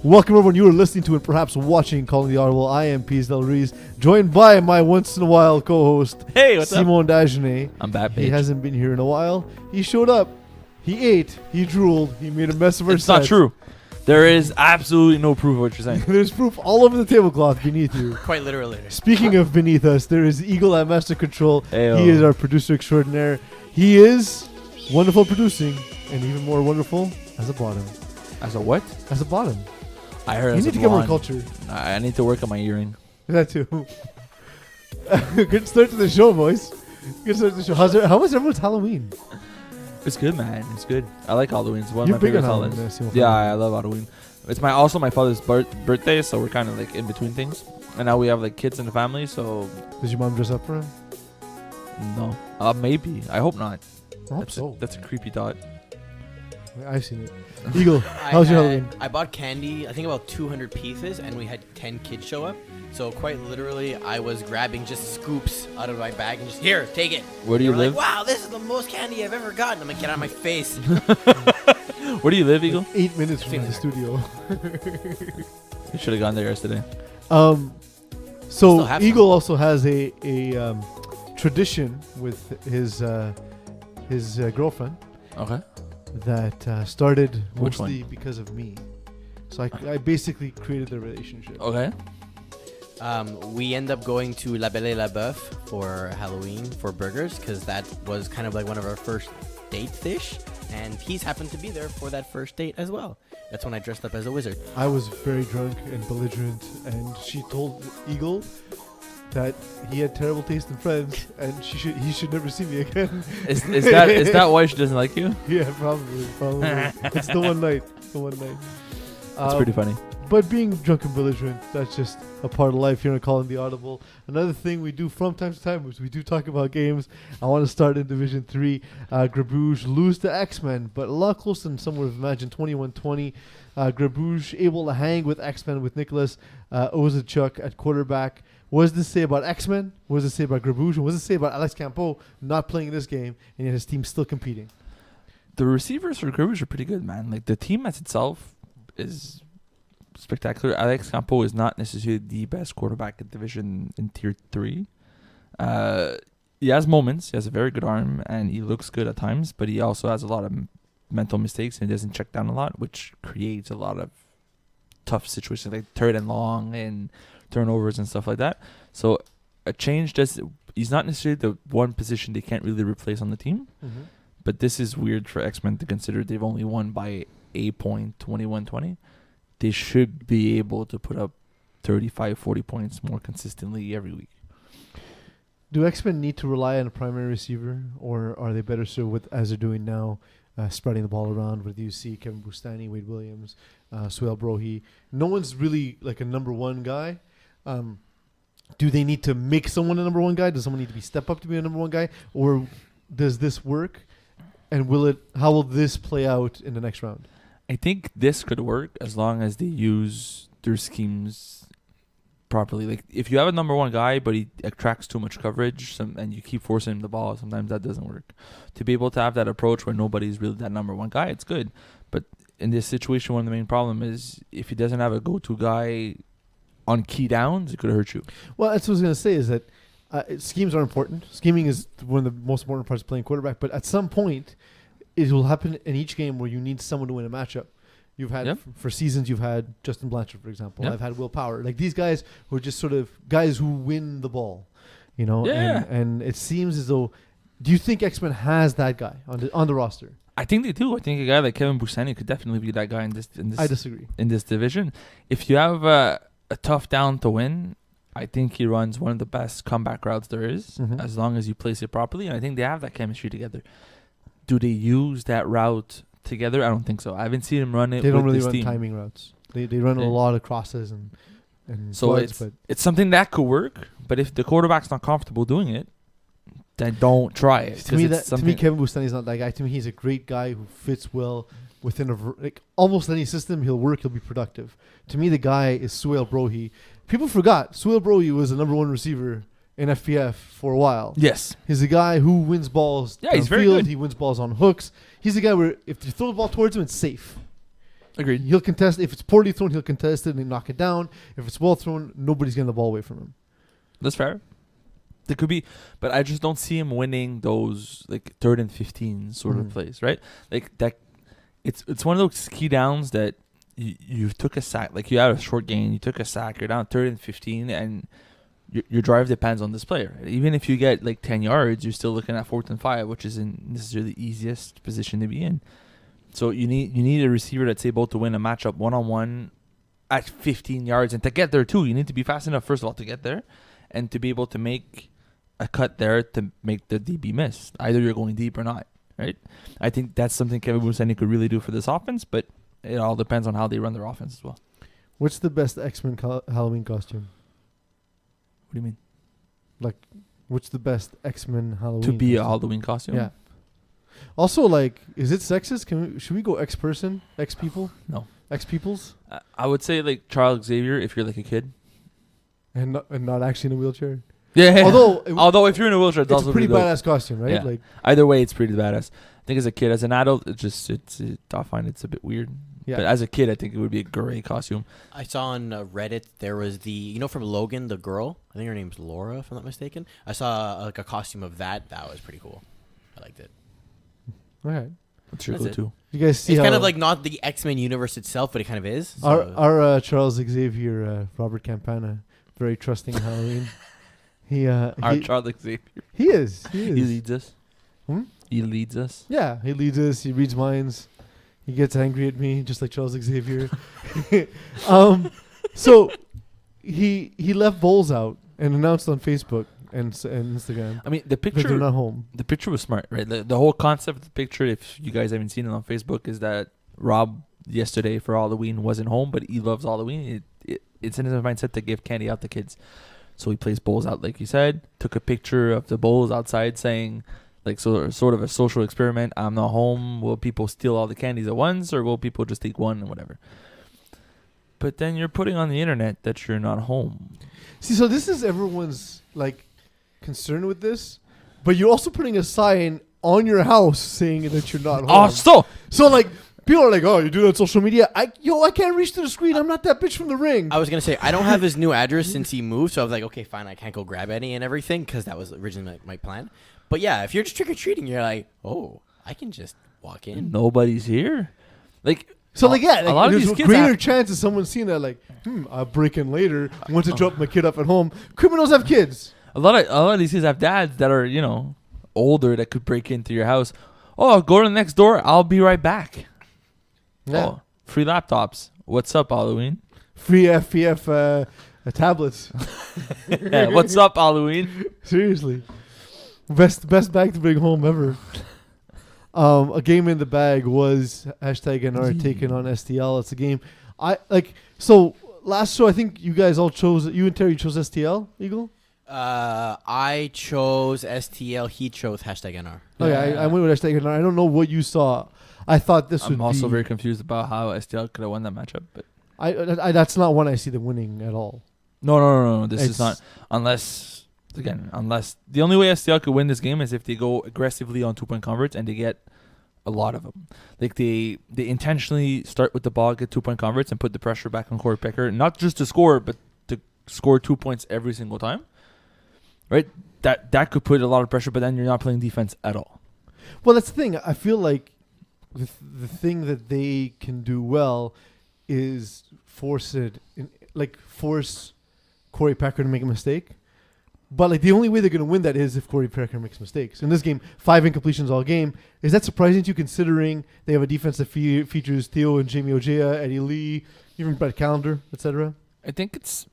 Welcome everyone. You are listening to and perhaps watching Calling the Audible. I am Peeze Reeze, joined by my once in a while co-host, Hey, what's up? Simon Dagenais. I'm back, bitch. He hasn't been here in a while. He showed up. He ate. He drooled. He made a mess of our It's not true. There is absolutely no proof of what you're saying. There's proof all over the tablecloth beneath you. Quite literally. Speaking of beneath us, there is Eagle at Master Control. Ayo. He is our producer extraordinaire. He is wonderful producing and even more wonderful as a bottom. As a what? As a bottom. I heard You as need a to get more blonde. culture. I need to work on my earring. That too. Good start to the show, boys. Good start to the show. How was everyone's Halloween? It's good, man. It's good. I like Halloween. It's one You're of my big on favorite Halloween. holidays. I see. Yeah, I love Halloween. It's also my father's birthday, so we're kind of like in between things. And now we have like kids in the family, so Does your mom dress up for him? no. Maybe. I hope not. I hope so. That's a creepy thought. I've seen it. Eagle, how's your Halloween? I bought candy, I think about 200 pieces, and we had 10 kids show up. So quite literally, I was grabbing just scoops out of my bag and just, here, take it. Where do They you were live? like, wow, this is the most candy I've ever gotten. I'm like, get out of my face. Where do you live, Eagle? 8 minutes from the Feeling studio. You should have gone there yesterday. So Still have Eagle also has a tradition with his girlfriend Okay. that started Which mostly because of me. So I basically created the relationship. Okay. We end up going to La Belle et la Boeuf for Halloween for burgers because that was kind of like one of our first date-ish. And Peeze happened to be there for that first date as well. That's when I dressed up as a wizard. I was very drunk and belligerent, and she told Eagle that he had terrible taste in friends, and he should never see me again. Is that why she doesn't like you? Yeah, probably. It's the one night. That's pretty funny. But being drunk and belligerent, that's just a part of life here on Calling the Audible. Another thing we do from time to time is we do talk about games. I want to start in Division 3. Grabuge lose to X-Men, but a lot closer than some would have imagined, 21-20. Grabuge able to hang with X-Men with Nicholas Ojeaha at quarterback. What does this say about X-Men? What does it say about Grabuge? What does it say about Alex Campo not playing in this game, and yet his team still competing? The receivers for Grabuge are pretty good, man. Like the team as itself is spectacular. Alex Campo is not necessarily the best quarterback in division in tier 3. He has moments. He has a very good arm, and he looks good at times, but he also has a lot of mental mistakes, and he doesn't check down a lot, which creates a lot of tough situations like third and long and turnovers and stuff like that. So a change he's not necessarily the one position they can't really replace on the team, but this is weird for X-Men to consider. They've only won by a point, 21-20. They should be able to put up 35, 40 points more consistently every week. Do X-Men need to rely on a primary receiver, or are they better served with, as they're doing now, spreading the ball around, whether you see Kevin Bustani, Wade Williams, Suel Brohi? No one's really like a number one guy. Do they need to make someone a number one guy? Does someone need to step up to be a number one guy? Or does this work? And how will this play out in the next round? I think this could work as long as they use their schemes properly. Like if you have a number one guy, but he attracts too much coverage, and you keep forcing him the ball, sometimes that doesn't work. To be able to have that approach where nobody's really that number one guy, it's good. But in this situation, one of the main problem is if he doesn't have a go-to guy on key downs, it could hurt you. Well, that's what I was going to say is that schemes are important. Scheming is one of the most important parts of playing quarterback. But at some point, it will happen in each game where you need someone to win a matchup. You've had, for seasons, you've had Justin Blanchard, for example. Yep. I've had Will Power. Like these guys who are just sort of guys who win the ball, you know? Yeah. And it seems as though, do you think X-Men has that guy on the roster? I think they do. I think a guy like Kevin Bustani could definitely be that guy in this. I disagree. In this division. If you have a tough down to win, I think he runs one of the best comeback routes there is, as long as you place it properly. And I think they have that chemistry together. Do they use that route together? I don't think so. I haven't seen him run it. They don't with really this run team. timing routes. They run a lot of crosses and so floods, it's something that could work. But if the quarterback's not comfortable doing it, then don't try it. To me, Kevin Bustani's not that guy. To me, he's a great guy who fits well within almost any system. He'll work. He'll be productive. To me, the guy is Suhail Brohi. People forgot Suhail Brohi was the #1 receiver in FPF for a while. Yes. He's a guy who wins balls. Yeah, he's very good. He wins balls on hooks. He's a guy where if you throw the ball towards him, it's safe. Agreed. He'll contest. If it's poorly thrown, he'll contest it and knock it down. If it's well thrown, nobody's getting the ball away from him. That's fair. There could be, but I just don't see him winning those like 3rd and 15 sort of plays, right? Like that. It's one of those key downs that you took a sack. Like you had a short gain, you took a sack. You're down 3rd and 15, and your drive depends on this player. Even if you get like 10 yards, you're still looking at 4th and 5, which isn't necessarily the easiest position to be in. So you need a receiver that's able to win a matchup 1-on-1 at 15 yards, and to get there too, you need to be fast enough first of all to get there, and to be able to make a cut there to make the DB miss. Either you're going deep or not, right? I think that's something Kevin Busani could really do for this offense, but it all depends on how they run their offense as well. What's the best X-Men Halloween costume? What do you mean? Like, what's the best X-Men Halloween To be costume? a Halloween costume? Yeah. Also, like, is it sexist? Should we go X-person? X-people? No. X-peoples? I would say like Charles Xavier if you're like a kid. And not actually in a wheelchair? Yeah. Although if you're in a wheelchair, it's a also pretty really badass costume, right? Yeah. Like, either way, it's pretty badass. I think as a kid, as an adult, I find it's a bit weird. yeah. But as a kid, I think it would be a great costume. I saw on Reddit there was from Logan, the girl. I think her name's Laura, if I'm not mistaken. I saw like a costume of that. That was pretty cool. I liked it. All right. What's your That's go-to? You guys see It's how kind of like not the X-Men universe itself, but it kind of is. our Charles Xavier, Robert Campana, very trusting in Halloween. Our Charles Xavier. He is. He leads us. Hmm? He leads us. Yeah, he leads us. He reads minds. He gets angry at me, just like Charles Xavier. So he left bowls out and announced on Facebook and Instagram. I mean, the that picture. they're not home. The picture was smart, right? The whole concept of the picture, if you guys haven't seen it on Facebook, is that Rob yesterday for Halloween wasn't home, but he loves Halloween. It's in his mindset to give candy out to kids. So he plays bowls out, like you said. Took a picture of the bowls outside, saying, like, sort of a social experiment. I'm not home. Will people steal all the candies at once, or will people just take one and whatever? But then you're putting on the internet that you're not home. See, so this is everyone's like concern with this, but you're also putting a sign on your house saying that you're not home. Oh, So like people are like, "Oh, you do that on social media?" I can't reach to the screen. I'm not that bitch from the ring. I was gonna say I don't have his new address since he moved, so I was like, okay, fine, I can't go grab any and everything because that was originally my plan. But yeah, if you're just trick or treating, you're like, oh, I can just walk in. nobody's here. Like, So like, yeah, a lot of there's these a kids greater have- chance of someone seeing that. Like, I'll break in later. I want to drop my kid up at home. Criminals have kids. a lot of these kids have dads that are, older that could break into your house. Oh, go to the next door. I'll be right back. Yeah. Oh, free laptops. What's up, Halloween? Free FPF tablets. Yeah, what's up, Halloween? Seriously. Best bag to bring home ever. A game in the bag was #NR taking on STL. It's a game last show I think you guys all chose, you and Terry chose STL, Eagle? I chose STL. He chose #NR. Okay, I went with #NR. I don't know what you saw. I thought this would I'm be... also very confused about how STL could have won that matchup. But I that's not one I see them winning at all. No. This is not... Unless the only way STL could win this game is if they go aggressively on 2-point converts and they get a lot of them. Like they intentionally start with the ball, get 2-point converts, and put the pressure back on Corey Pecker, not just to score, but to score 2 points every single time. Right? That could put a lot of pressure, but then you're not playing defense at all. Well, that's the thing. I feel like the thing that they can do well is force Corey Pecker to make a mistake. But like the only way they're going to win that is if Corey Pecker makes mistakes. In this game, 5 incompletions all game. Is that surprising to you considering they have a defense that features Theo and Jamie Ojeaha, Eddie Lee, even Brett Callender, etc.? I think it's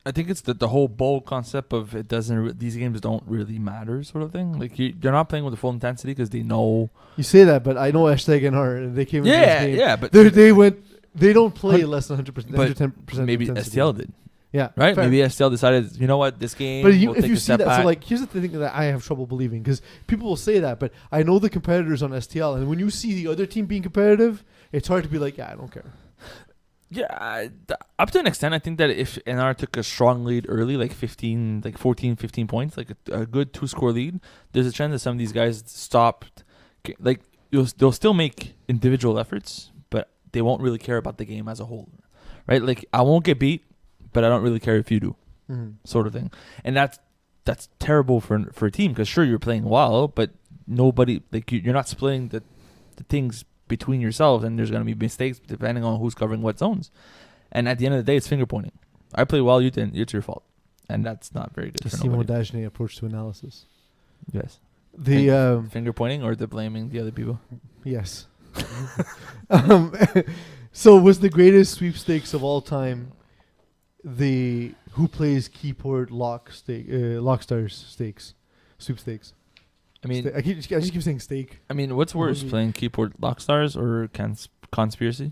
the whole bowl concept of these games don't really matter sort of thing. Like you're not playing with the full intensity because they know. You say that, but I know #NR and they came into this game. Yeah, but They don't play less than 100%. But 110% maybe intensity. STL did. Yeah. right? fair. Maybe STL decided, you know what, this game. But we'll if take you a see step that, back. so like, here's the thing that I have trouble believing, because people will say that, but I know the competitors on STL, and when you see the other team being competitive, it's hard to be like, yeah, I don't care. Yeah, up to an extent, I think that if NR took a strong lead early, like 14, 15 points, like a good 2-score lead, there's a chance that some of these guys stopped. Like, they'll still make individual efforts, but they won't really care about the game as a whole, right? Like, I won't get beat, but I don't really care if you do, sort of thing. And that's terrible for a team, because sure, you're playing well, but nobody, like, you're not splitting the things between yourselves, and there's going to be mistakes depending on who's covering what zones. And at the end of the day, it's finger pointing. I play well, you didn't. It's your fault. And that's not very good The for Simon nobody. Dagenais approach to analysis. Yes. The Finger pointing or the blaming the other people? yes. So was the greatest sweepstakes of all time the who plays keyboard Lockstars stakes sweepstakes? I mean, I just keep saying steak. I mean, what's worse, playing keyboard Lockstars or Conspiracy?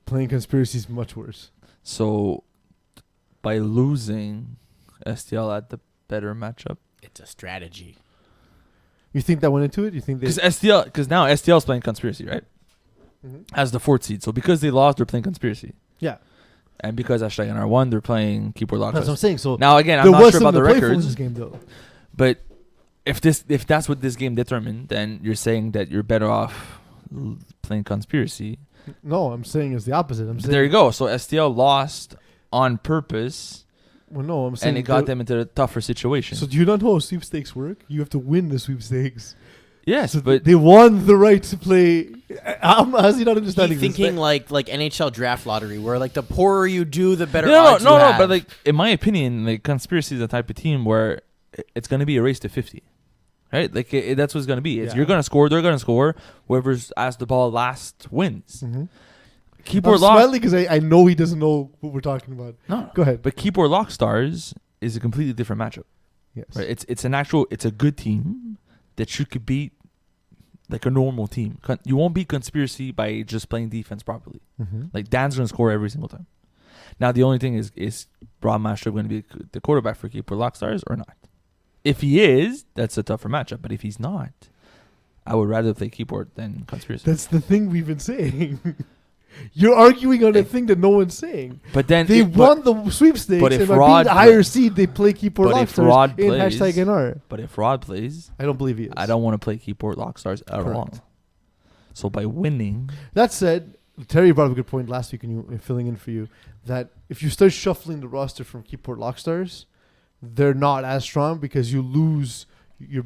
Playing Conspiracy is much worse. So, by losing, STL had the better matchup. It's a strategy. You think that went into it? You think they? Because now STL is playing Conspiracy, right? As the 4th seed. So because they lost, they're playing Conspiracy. Yeah. And because #NR won, they're playing keyboard Lockstars. That's what I'm saying. So now again, I'm there not was sure about the something to play for in records. this game, though. But if that's what this game determined, then you're saying that you're better off playing Conspiracy. No, I'm saying it's the opposite. I'm saying There you go. So STL lost on purpose, well, no, I'm saying and it got them into a tougher situation. So do you not know how sweepstakes work? You have to win the sweepstakes. Yes, So but they won the right to play. How's he not understanding He's thinking this? like NHL draft lottery, where like the poorer you do, the better no, odds you have. but like in my opinion, like Conspiracy is the type of team where it's going to be a race to 50, right? Like that's what it's going to be. It's You're going to score, they're going to score. Whoever's has the ball last wins. Keyboard I'm lock. smiling because I know he doesn't know what we're talking about. No, Go ahead. but keyboard Lockstars is a completely different matchup. Yes. Right? It's a good team that you could beat like a normal team. You won't beat Conspiracy by just playing defense properly. Like Dan's going to score every single time. Now the only thing is Rob Master going to be the quarterback for keyboard Lockstars or not? If he is, that's a tougher matchup. But if he's not, I would rather play keyboard than Conspiracy. That's the thing we've been saying. You're arguing on a thing that no one's saying. But then They won the sweepstakes, but if and by Rod being the higher seed, they play keyboard but if Lockstars Rod in plays- #NR. But if Rod plays, I don't believe he is. I don't want to play keyboard Lockstars at all. Correct. So by winning, That said, Terry brought up a good point last week, and you filling in for you, that if you start shuffling the roster from keyboard Lockstars, they're not as strong because you lose your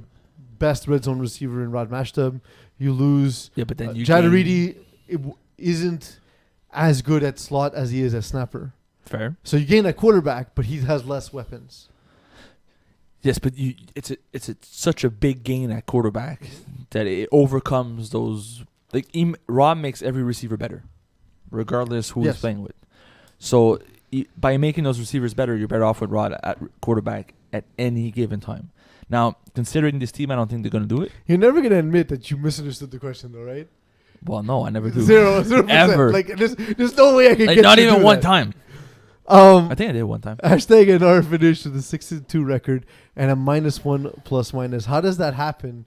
best red zone receiver in Rod Mashtub. You lose but then you Jadaridi isn't as good at slot as he is at snapper. fair. So you gain a quarterback, but he has less weapons. Yes, but it's such a big gain at quarterback that it overcomes those. Like Rob makes every receiver better, regardless who he's playing with. So by making those receivers better, you're better off with Rod at quarterback at any given time. Now, considering this team, I don't think they're going to do it. You're never going to admit that you misunderstood the question, though, right? Well, no, I never do. 0%. Ever. Like, there's no way I can Like, get not you to even do one that. time. I think I did one time. #NR finished with a 6-2 record and a -1 ±. How does that happen,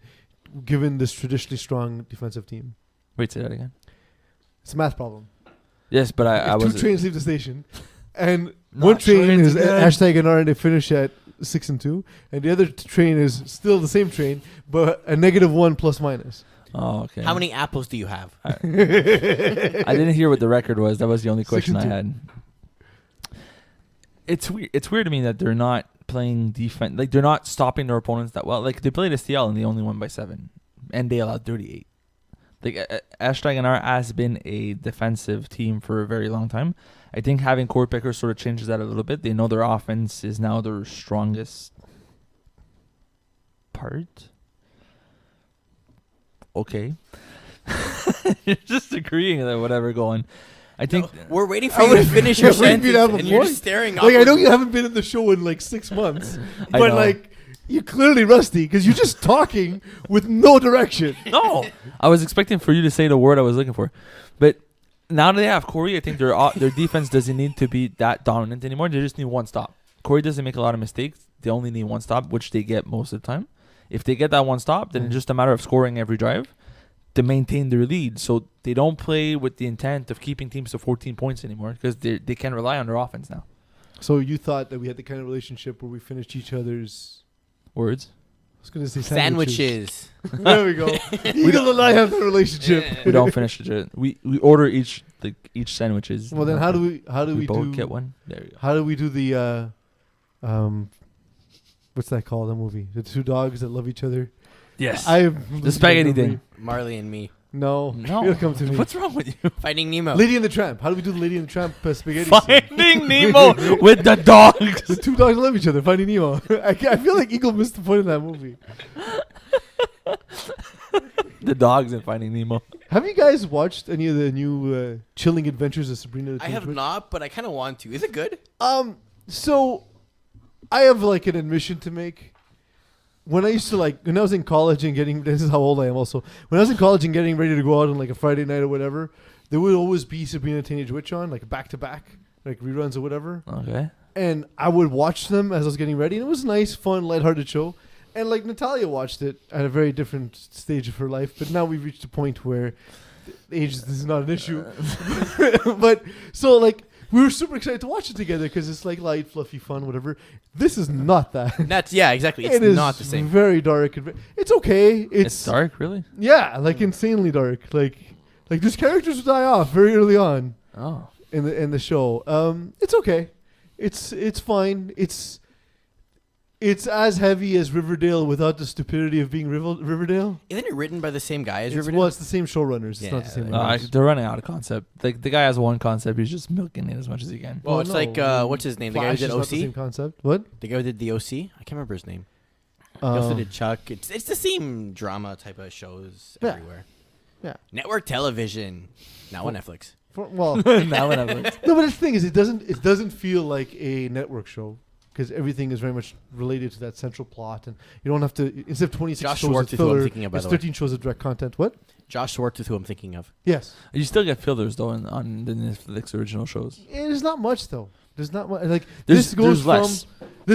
given this traditionally strong defensive team? Wait, say that again. It's a math problem. Yes, but I If was. two trains leave the station, and Not one train trains is again. #NR and they finish at 6-2, and the other train is still the same train, but a -1 ±. Oh, okay. How many apples do you have? I didn't hear what the record was. That was the only question I 6-2. had. It's weird. It's weird to me that they're not playing defense. Like they're not stopping their opponents that well. Like they played STL and they only won by 7, and they allowed 38. Like #NR has been a defensive team for a very long time. I think having core pickers sort of changes that a little bit. They know their offense is now their strongest part. Okay. You're just agreeing with whatever going. I think We're waiting for you to finish your waiting for you to have sentence, a and you're point. just staring. Like, I know awkwardly. you haven't been in the show in like 6 months, I but know. like you're clearly rusty because you're just talking with no direction. No, I was expecting for you to say the word I was looking for, but now that they have Corey, I think their defense doesn't need to be that dominant anymore. They just need one stop. Corey doesn't make a lot of mistakes. They only need one stop, which they get most of the time. If they get that one stop, then it's just a matter of scoring every drive to maintain their lead. So they don't play with the intent of keeping teams to 14 points anymore because they can rely on their offense now. So you thought that we had the kind of relationship where we finished each other's words? I was going to say Sandwiches. There we go. Eagle and I have the relationship. We don't finish it. We order each sandwiches. Well, then how do we both do get one? There you go. How do we do the what's that called? The movie, the two dogs that love each other. Yes. The spaghetti thing. Marley and me. No. No. It'll come to me. What's wrong with you? Finding Nemo. Lady and the Tramp. How do we do the Lady and the Tramp spaghetti scene? Finding Nemo with the dogs. The two dogs love each other. Finding Nemo. I feel like Eagle missed the point of that movie. The dogs and Finding Nemo. Have you guys watched any of the new Chilling Adventures of Sabrina? I have not, but I kind of want to. Is it good? So I have like an admission to make. When I used to when I was in college and this is how old I am also. When I was in college and getting ready to go out on like a Friday night or whatever, there would always be Sabrina Teenage Witch on, like back to back, like reruns or whatever. Okay. And I would watch them as I was getting ready, and it was a nice, fun, lighthearted show. And like Natalia watched it at a very different stage of her life, but now we've reached a point where age is not an issue. But so like we were super excited to watch it together because it's like light, fluffy, fun, whatever. This is not that. That's exactly. It's not the same. Very dark. It's okay. It's dark, really? Yeah, like insanely dark. Like there's characters who die off very early on. Oh. In the show. It's okay. It's fine. It's as heavy as Riverdale without the stupidity of being Riverdale. Isn't it written by the same guy as Riverdale? Well, it's the same showrunners. It's not the same writers. They're running out of concept. Like the guy has one concept. He's just milking it as much as he can. Well, it's like what's his name? The guy who did Flash is OC. not the same concept. What? The guy who did the OC. I can't remember his name. He also did Chuck. It's the same drama type of shows everywhere. Yeah. Network television. Now on Netflix. Well, Now when I'm no, but the thing is, it doesn't feel like a network show. Because everything is very much related to that central plot, and you don't have to instead of 26 Josh shows Schwartz of is who I'm filler, thinking of, by it's the way. 13 shows of direct content. What? Josh Schwartz is who I'm thinking of. Yes. You still get fillers though on the Netflix original shows. There's not much though. There's not much. Like There's this less.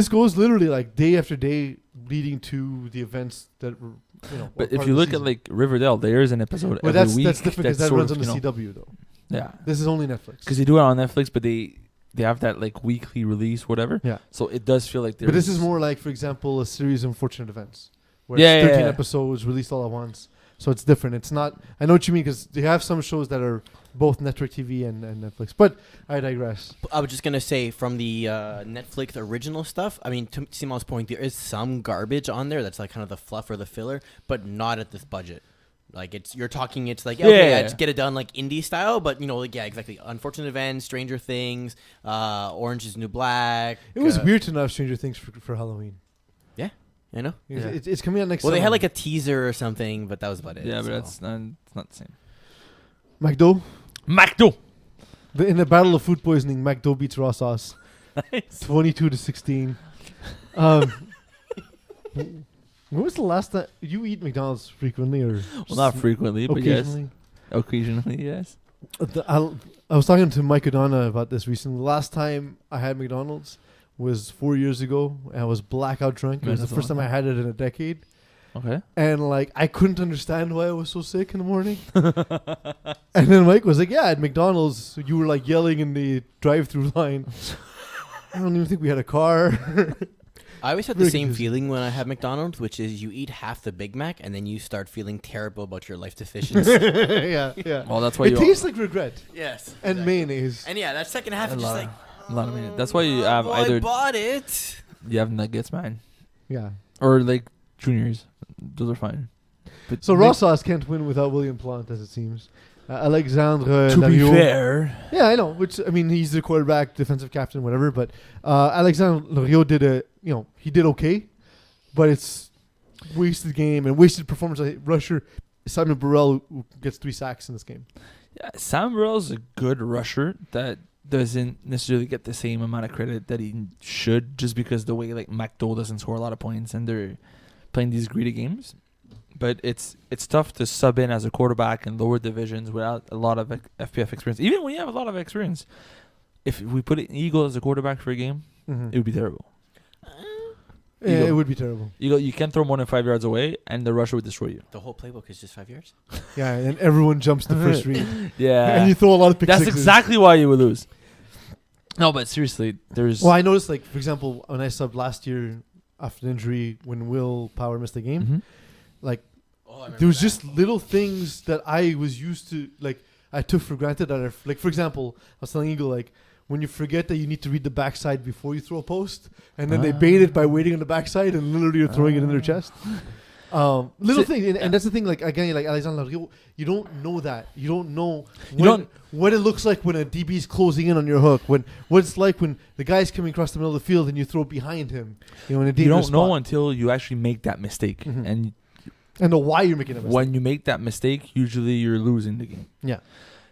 goes literally like day after day, leading to the events that were, But if you look at like Riverdale, there is an episode well, every week. that's different because that sort runs of, on the CW though. Yeah. This is only Netflix. Because they do it on Netflix, but they have that like weekly release, whatever. Yeah. So it does feel like there's. But this is more like, for example, a series of unfortunate events, where Yeah, it's 13 yeah. episodes released all at once. So it's different. It's not. I know what you mean because they have some shows that are both network TV and Netflix. But I digress. I was just gonna say from the Netflix original stuff. I mean, to Simon's point, there is some garbage on there that's like kind of the fluff or the filler, but not at this budget. Like it's like let's get it done like indie style, but exactly. Unfortunate Events, Stranger Things, Orange is the New Black. It was weird to not have Stranger Things for Halloween. Yeah, I know. It's coming out next. Well, summer. they had like a teaser or something, but that was about it. Yeah, but it's not the same. MACDO. MACDO. In the battle of food poisoning, MACDO beats raw sauce. Nice. 22-16. When was the last time you eat McDonald's frequently or? Well, not frequently, but yes. Occasionally. Occasionally, yes. I was talking to Mike O'Donnell about this recently. The last time I had McDonald's was 4 years ago. And I was blackout drunk. It was the first time I had it in a decade. Okay. And like I couldn't understand why I was so sick in the morning. And then Mike was like, "Yeah, at McDonald's, you were like yelling in the drive-through line." I don't even think we had a car. I always had the same feeling when I had McDonald's, which is you eat half the Big Mac and then you start feeling terrible about your life deficiency. Yeah. Well, that's why it tastes like regret. Yes. And mayonnaise. And yeah, that second half is just like. A lot of minutes. That's why you have I bought it. You have nuggets, man, Yeah. or like juniors. Those are fine. But So raw sauce can't win without William Plant, as it seems. Alexandre to be Larios. fair, Yeah, I know. Which I mean, he's the quarterback, defensive captain, whatever. But Alexandre Larios did he did okay, but it's wasted game and wasted performance. Like rusher Simon Burrell, who gets 3 sacks in this game. yeah, Sam Burrell's a good rusher that doesn't necessarily get the same amount of credit that he should, just because the way like MACDO doesn't score a lot of points and they're playing these greedy games. But it's tough to sub in as a quarterback in lower divisions without a lot of FPF experience. Even when you have a lot of experience, if we put an Eagle as a quarterback for a game, it would be terrible. Yeah, it would be terrible. You can't throw more than 5 yards away, and the rusher would destroy you. The whole playbook is just 5 yards. Yeah, and everyone jumps the first read. Yeah, and you throw a lot of pick That's sixes. exactly why you would lose. No, but seriously, there's. Well, I noticed, like, for example, when I subbed last year after an injury when Will Power missed the game, like, there was just little things that I was used to, like, I took for granted. That like, for example, I was telling Eagle, like, when you forget that you need to read the backside before you throw a post, and then they bait it by waiting on the backside, and literally you're throwing it in their chest. Little thing, and that's the thing. Like, again, like Alexander, you don't know that. You don't know what it looks like when a DB is closing in on your hook. What it's like when the guy's coming across the middle of the field and you throw behind him. You know, in a you don't spot. know until you actually make that mistake, and know why you're making a mistake. When you make that mistake, usually you're losing the game. Yeah.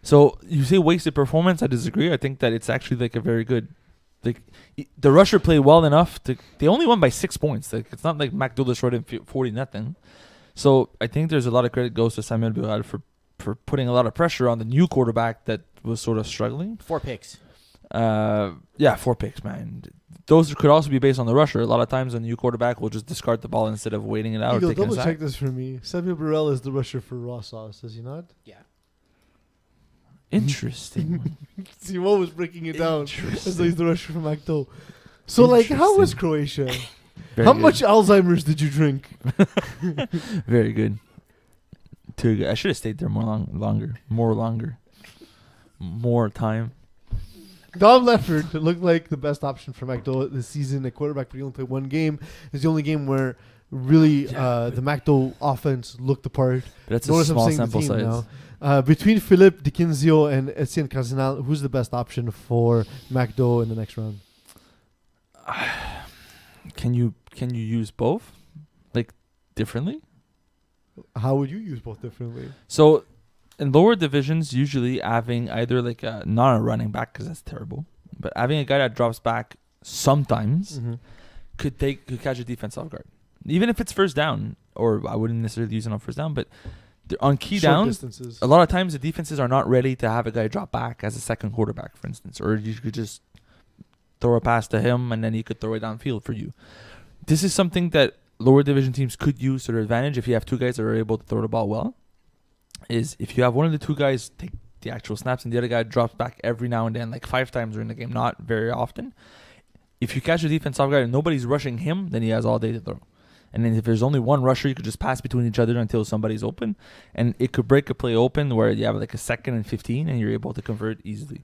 So you say wasted performance. I disagree. I think that it's actually like a very good. Like the rusher played well enough to. They only won by 6 points. Like it's not like MACDO destroyed him 40-0. So I think there's a lot of credit goes to Samuel Burrell for putting a lot of pressure on the new quarterback that was sort of struggling. 4 picks. 4 picks, man. Those could also be based on the rusher. A lot of times a new quarterback will just discard the ball instead of waiting it out. Eagle, or taking double a sack. check this for me. Samuel Burrell is the rusher for Raw Sauce, is he not? Yeah. Interesting. Simone was breaking it down as though he's the rusher from MACDO. So, like, how was Croatia? How much Alzheimer's did you drink? Very good. Too good. I should have stayed there longer. More time. Dom Leffert looked like the best option for MACDO this season. At quarterback, but he only played one game. It's the only game where really the MACDO offense looked the part. But that's a small sample size. Now. Between Philippe Dikinzio and Etienne Cardinal, who's the best option for MACDO in the next round? Can you use both, like, differently? How would you use both differently? So, in lower divisions, usually having either like not a running back because that's terrible, but having a guy that drops back sometimes could catch a defense off guard, even if it's first down. Or I wouldn't necessarily use it on first down, but on key downs, distances. A lot of times the defenses are not ready to have a guy drop back as a second quarterback, for instance, or you could just throw a pass to him and then he could throw it downfield for you. This is something that lower division teams could use to their advantage if you have two guys that are able to throw the ball well. Is if you have one of the two guys take the actual snaps and the other guy drops back every now and then, like 5 times during the game, not very often. If you catch a defense off guard and nobody's rushing him, then he has all day to throw. And then if there's only one rusher, you could just pass between each other until somebody's open. And it could break a play open where you have like a 2nd and 15 and you're able to convert easily.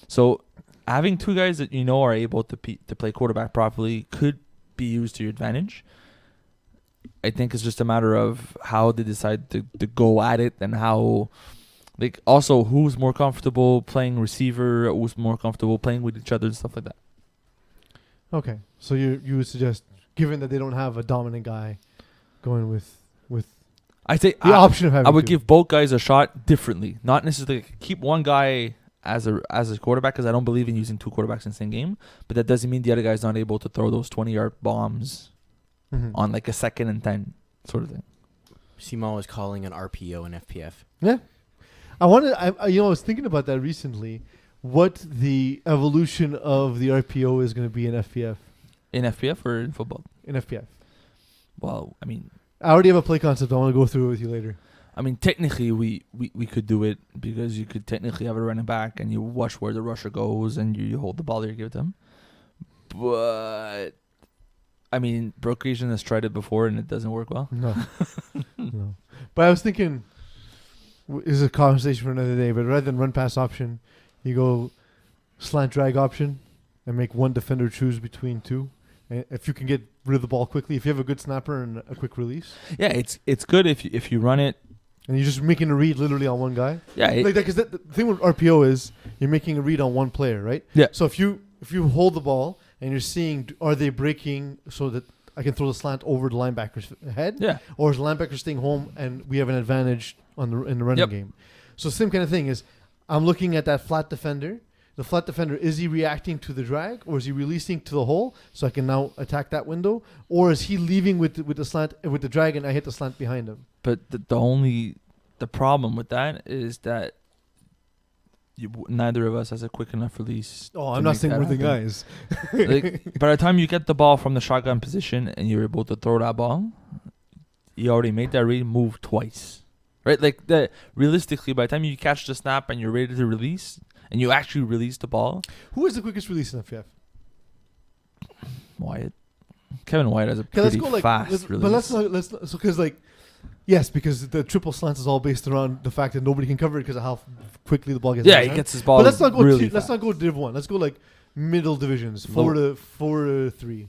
So having two guys that you know are able to play quarterback properly could be used to your advantage. I think it's just a matter of how they decide to go at it and how, like, also who's more comfortable playing receiver, who's more comfortable playing with each other and stuff like that. Okay. So you would suggest, given that they don't have a dominant guy, going with I say the option of having I would two. give both guys a shot differently. Not necessarily keep one guy as a quarterback because I don't believe in using two quarterbacks in the same game. But that doesn't mean the other guy's not able to throw those 20-yard bombs on like a 2nd and 10 sort of thing. Simon was calling an RPO and FPF. Yeah. I was thinking about that recently. What the evolution of the RPO is going to be in FPF. In FPF or in football? In FPF. Well, I mean, I already have a play concept. I want to go through it with you later. I mean, technically, we could do it because you could technically have a running back and you watch where the rusher goes and you hold the ball there, you give it to him. But, I mean, Brook Region has tried it before and it doesn't work well. No. No. But I was thinking, this is a conversation for another day, but rather than run pass option, you go slant drag option and make one defender choose between two. And if you can get rid of the ball quickly, if you have a good snapper and a quick release. Yeah, it's good if you run it. And you're just making a read literally on one guy. Yeah. Like that, because the thing with RPO is you're making a read on one player, right? Yeah. So if you hold the ball and you're seeing, are they breaking so that I can throw the slant over the linebacker's head? Yeah. Or is the linebacker staying home and we have an advantage in the running game? So same kind of thing is I'm looking at that flat defender. The flat defender, is he reacting to the drag or is he releasing to the hole so I can now attack that window? Or is he leaving with the slant, with the drag and I hit the slant behind him? But the problem with that is that neither of us has a quick enough release. Oh, to I'm not make saying that we're the happen. guys. Like, by the time you get the ball from the shotgun position and you're able to throw that ball, you already made that read, move twice, right? Like realistically, by the time you catch the snap and you're ready to release, and you actually release the ball, Who is the quickest release in FPF? Wyatt, Kevin Wyatt has a Okay, let's pretty go like, fast release. but let's not, so because like, yes, because the triple slants is all based around the fact that nobody can cover it because of how quickly the ball gets. Yeah, out of he his gets his hand. ball. But let's not go. Really Let's not go Div 1. Let's go like middle divisions, Low. 4 to 3.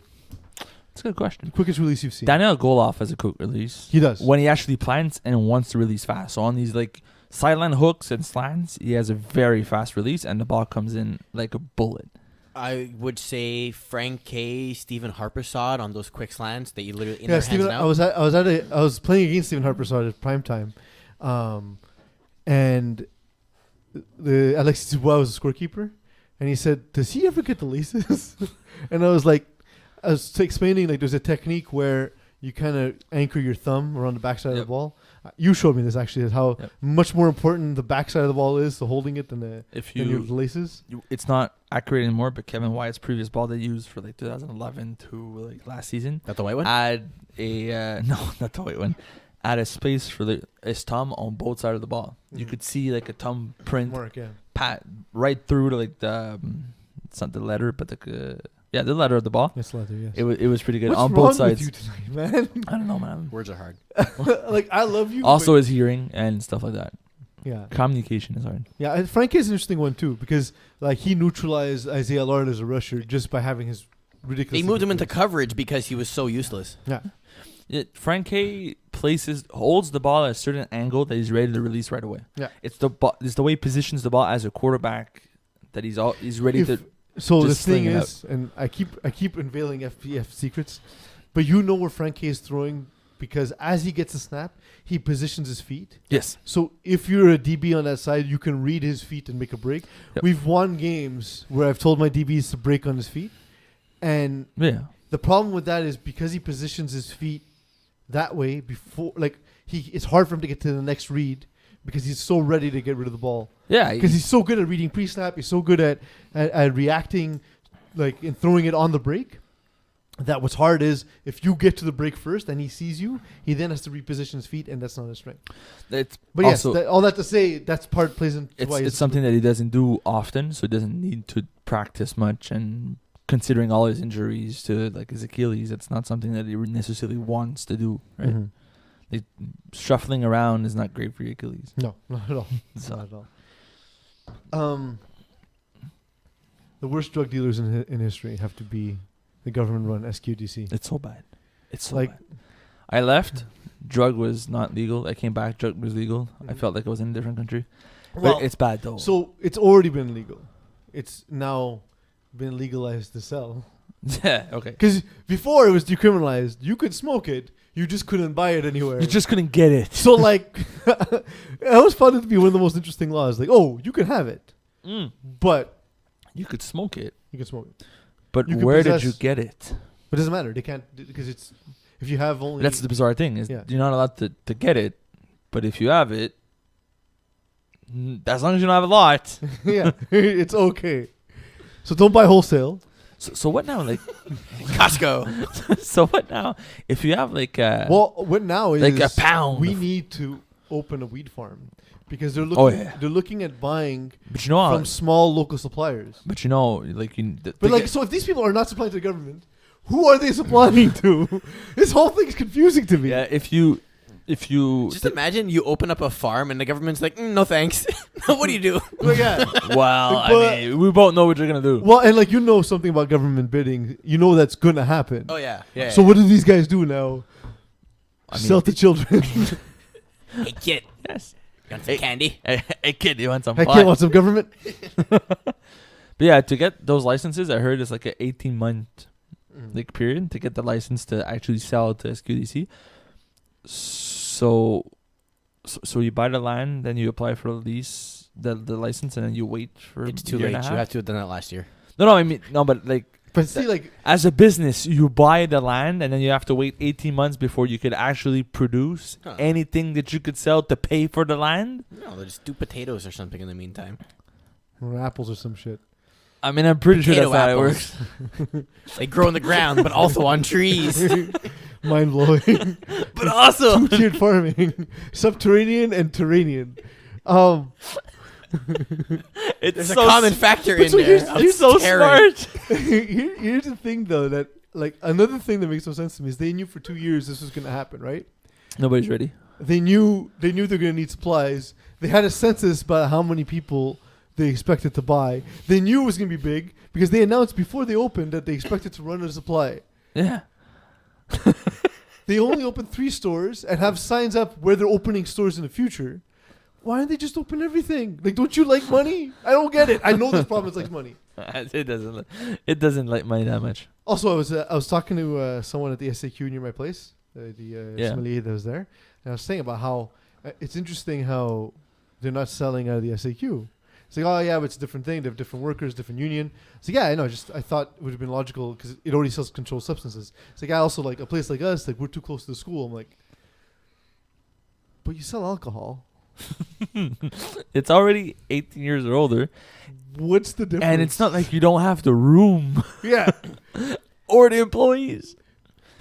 That's a good question. Quickest release you've seen. Daniel Goloff has a quick release. He does. When he actually plants and wants to release fast. So on these like sideline hooks and slants, he has a very fast release, and the ball comes in like a bullet. I would say Frank K, Stephen Harpersod on those quick slants that you literally in Yeah, their Stephen. hands now. I was playing against Stephen Harpersod at prime time, and the Alexis Dubois was a scorekeeper, and he said, "Does he ever get the laces?" And I was explaining like there's a technique where you kind of anchor your thumb around the backside of the Yep. ball. You showed me this actually, how Yep. much more important the backside of the ball is to holding it than the If than your you, laces. it's not accurate anymore, but Kevin Wyatt's previous ball they used for like 2011 to like last season, That the white one? add a no, not the white one. Add a space for his thumb on both sides of the ball. You Mhm. could see like a thumb print Mark, yeah. pat right through to like the it's not the letter, but the letter of the ball. Yes, leather, yes. It was pretty good What's on wrong both sides. with you tonight, man? I don't know, man. Words are hard. Like I love you. Also, his hearing and stuff like that. but yeah, Communication is hard. yeah. And Frank is an interesting one too because like he neutralized Isaiah Lard as a rusher just by having his ridiculous. They moved him into coverage because he was so useless. Yeah. Frank K holds the ball at a certain angle that he's ready to release right away. Yeah. It's the way he positions the ball as a quarterback that he's ready If- to. So the Just thing sling it is, and I keep unveiling FPF secrets, but you know where Frank K is throwing because as he gets a snap, he positions his feet. Yes. So if you're a DB on that side, you can read his feet and make a break. Yep. We've won games where I've told my DBs to break on his feet, and Yeah. the problem with that is because he positions his feet that way before, like it's hard for him to get to the next read because he's so ready to get rid of the ball. Yeah. Because he's so good at reading pre-snap, he's so good at reacting, like and throwing it on the break. That what's hard is if you get to the break first and he sees you, he then has to reposition his feet, and that's not his strength. It's But also, yes, all that to say, that's part plays into why it's something that he doesn't do often, so he doesn't need to practice much. And considering all his injuries to like his Achilles, it's not something that he necessarily wants to do. Right? Mhm. Shuffling around is not great for your Achilles. No, not at all. So- Not at all. The worst drug dealers in history have to be the government-run SQDC. It's so bad. It's so Like- bad. I left. Drug was not legal. I came back. Drug was legal. I Mhm. felt like I was in a different country. Well, But it's bad though. So it's already been legal. It's now been legalized to sell. yeah. Okay. Because before it was decriminalized, you could smoke it, you just couldn't buy it anywhere. You just couldn't get it. So like, I always found it to be one of the most interesting laws. Like, oh, you can have it, but You could smoke it, you can smoke it. but You could where did you possess- get it? But it doesn't matter. They can't because it's if you have only. That's the bizarre thing is Yeah. you're not allowed to get it, but if you have it, as long as you don't have a lot. yeah, it's okay. So don't buy wholesale. So what now? Like, Costco. so what now? If you have like Well, what now is like a pound, we need to open a weed farm because they're looking. Oh, yeah. They're looking at buying but you know, from small local suppliers. but you know, like you. But like, so if these people are not supplying to the government, who are they supplying to? This whole thing is confusing to me. yeah, if you Just imagine you open up a farm and the government's like, no thanks. What do you do? Like, yeah. well, I But- mean, we both know what you're gonna do. Well, and like you know something about government bidding, you know that's gonna happen. Oh yeah. Yeah. So what do these guys do now? I mean, Sell to children. Hey kid, yes. you want some candy? Hey kid, you want some? I pot? can't want some government. But yeah, to get those licenses, I heard it's like an 18-month like period to get the license to actually sell to SQDC. So you buy the land, then you apply for a lease, the license, and then you wait for It's too a year late. and a You half. have to have done that last year. No, I mean no, but like But see, like, as a business, you buy the land and then you have to wait 18 months before you could actually produce anything that you could sell to pay for the land. No, they just do potatoes or something in the meantime. or apples or some shit. I mean, I'm pretty sure Potato that's how it apples. works. They grow in the ground, but also on trees. Mind blowing. But also, Two-tiered farming, subterranean and terranean. It's there's so a common factor in so there. here's- of It's so terrain. smart. Here's the thing, though, that like another thing that makes no sense to me is they knew for 2 years this was going to happen, right? Nobody's ready. They knew they're going to need supplies. They had a census about how many people they expected to buy. They knew it was going to be big because they announced before they opened that they expected to run out of supply. Yeah. They only opened 3 stores and have signs up where they're opening stores in the future. Why don't they just open everything? Like, don't you like money? I don't get it. I know this province likes money. It doesn't. It doesn't like money that much. Also, I was talking to someone at the SAQ near my place, the sommelier that was there, and I was saying about how it's interesting how they're not selling out of the SAQ. It's like, oh yeah, but it's a different thing. They have different workers, different union. So yeah, I know. I thought it would have been logical because it already sells controlled substances. It's like I also like a place like us. Like we're too close to the school. I'm like, but you sell alcohol. It's already 18 years or older, What's the difference? and it's not like you don't have the room yeah. or the employees.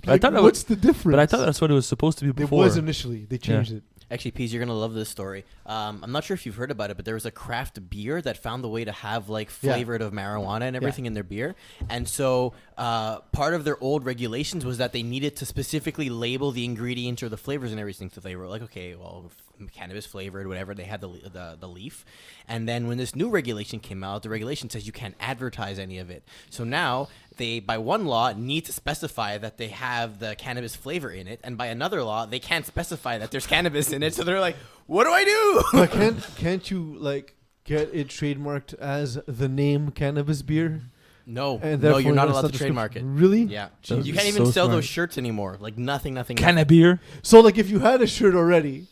Like, thought that what's the difference? But I thought that's what it was supposed to be it before. was initially. They changed it. Actually, Peeze, you're gonna love this story. I'm not sure if you've heard about it, but there was a craft beer that found the way to have like flavored of marijuana and everything in their beer. And so part of their old regulations was that they needed to specifically label the ingredients or the flavors and everything. So they were like, okay, well, cannabis flavored, whatever. They had the leaf. And then when this new regulation came out, the regulation says you can't advertise any of it. So now they, by one law, need to specify that they have the cannabis flavor in it, and by another law, they can't specify that there's cannabis in it. So they're like, "What do I do?" But can't you like get it trademarked as the name cannabis beer? No, And no, you're therefore not it's allowed to the trademark it. Really? Yeah, That you is can't even so sell smart. those shirts anymore. Like nothing. Can of beer? So like, if you had a shirt already,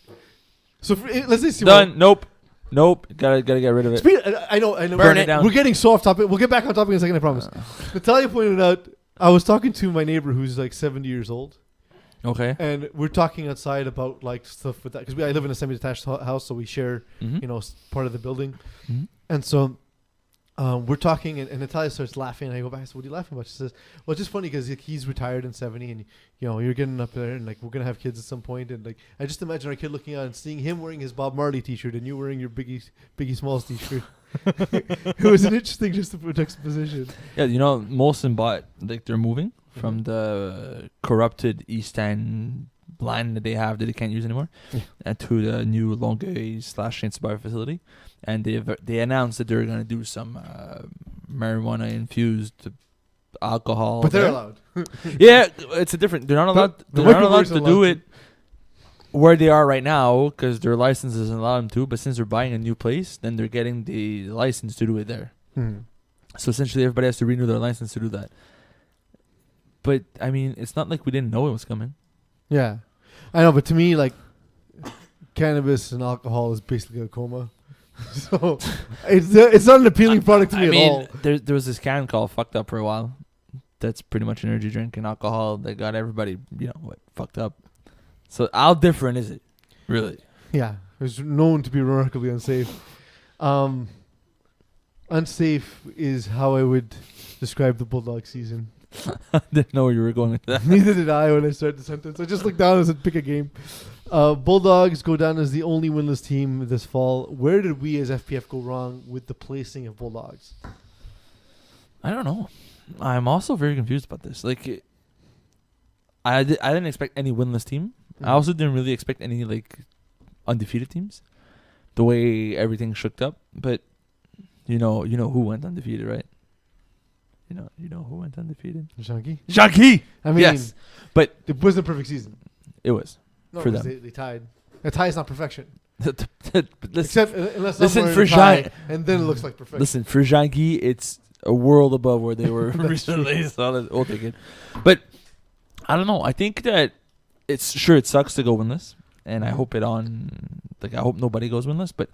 so let's say Done. Nope. Gotta get rid of it. I know. Burn it down. We're getting so off topic. We'll get back on topic in a second. I promise. Natalia pointed out. I was talking to my neighbor who's like 70 years old, Okay. and we're talking outside about like stuff with that because I live in a semi-detached house, so we share Mm-hmm. part of the building, Mhm. and so. We're talking, and Natalia starts laughing. And I go back. So, what are you laughing about? She says, "Well, it's just funny because he's retired in 70, and you're getting up there, and like we're gonna have kids at some point, and like I just imagine our kid looking out and seeing him wearing his Bob Marley T-shirt, and you wearing your Biggie Smalls T-shirt. It was an interesting just to put juxtaposition. Yeah, Molson bought, like, they're moving from the corrupted East End line that they have that they can't use anymore to the new Longueuil/Saint-Cyber facility. And they announced that they're going to do some marijuana-infused alcohol. But they're there. allowed. Yeah, it's a different. They're not allowed. The They're not allowed microwaves to are do allowed it where they are right now because their license doesn't allow them to. But since they're buying a new place, then they're getting the license to do it there. So essentially, everybody has to renew their license to do that. But I mean, it's not like we didn't know it was coming. Yeah, I know. But to me, like cannabis and alcohol is basically a coma. So it's not an appealing product to me at all. There was this can called Fucked Up for a while. That's pretty much energy drink and alcohol that got everybody, fucked up. So how different is it, really? Yeah, it's known to be remarkably unsafe. Unsafe is how I would describe the Bulldog season. I didn't know where you were going with that. Neither did I when I started the sentence. I just looked down and said, pick a game. Bulldogs go down as the only winless team this fall. Where did we as FPF go wrong with the placing of Bulldogs? I don't know. I'm also very confused about this. Like, I didn't expect any winless team. I also didn't really expect any undefeated teams. The way everything shook up, but you know who went undefeated, right? You know who went undefeated? Junky. I mean, yes, but it wasn't a perfect season. it was. No, For because them. they tied. A tie is not perfection. listen, Except unless listen someone for tie, Jean- and then it looks like perfection. listen for Janky, it's a world above where they were recently. So we'll take it. But I don't know. I think that it sucks to go winless, and I hope I hope nobody goes winless. But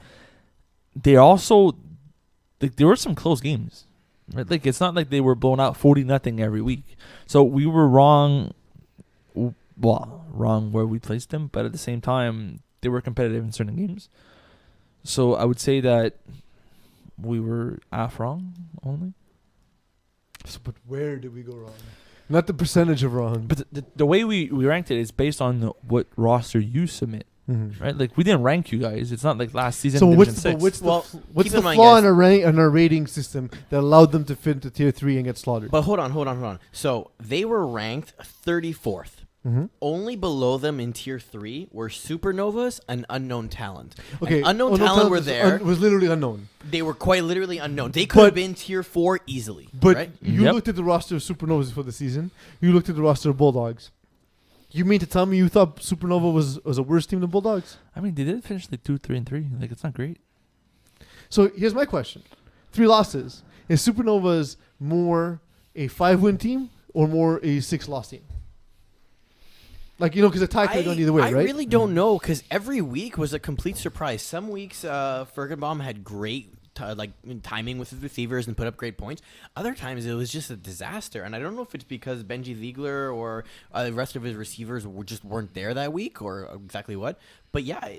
they also there were some close games. Right? Like it's not like they were blown out 40-0 every week. So we were wrong. Well, wrong where we placed them, but at the same time, they were competitive in certain games. So I would say that we were half wrong only. So, but where did we go wrong? Not the percentage of wrong. But the way we ranked it is based on what roster you submit, right? Like we didn't rank you guys. It's not like last season. So Division what's 6. what's keep the in mind, flaw guys. in our rating system that allowed them to fit into tier 3 and get slaughtered? But hold on. So they were ranked 34th. Only below them in tier 3 were Supernovas and Unknown Talent. Okay, And Unknown Talent were there. Was literally unknown. They were quite literally unknown. They could have been tier 4 easily. But right? you looked at the roster of Supernovas for the season. You looked at the roster of Bulldogs. You mean to tell me you thought Supernova was a worse team than Bulldogs? I mean, they did finish like 2-3-3. Like it's not great. So here's my question: 3 losses. Is Supernovas more a 5-win team or more a 6-loss team? Like, because a tie could have gone either way, I right? really don't know because every week was a complete surprise. Some weeks, Fergenbaum had great timing with his receivers and put up great points. Other times, it was just a disaster. And I don't know if it's because Benji Ziegler or the rest of his receivers just weren't there that week or exactly what. But yeah,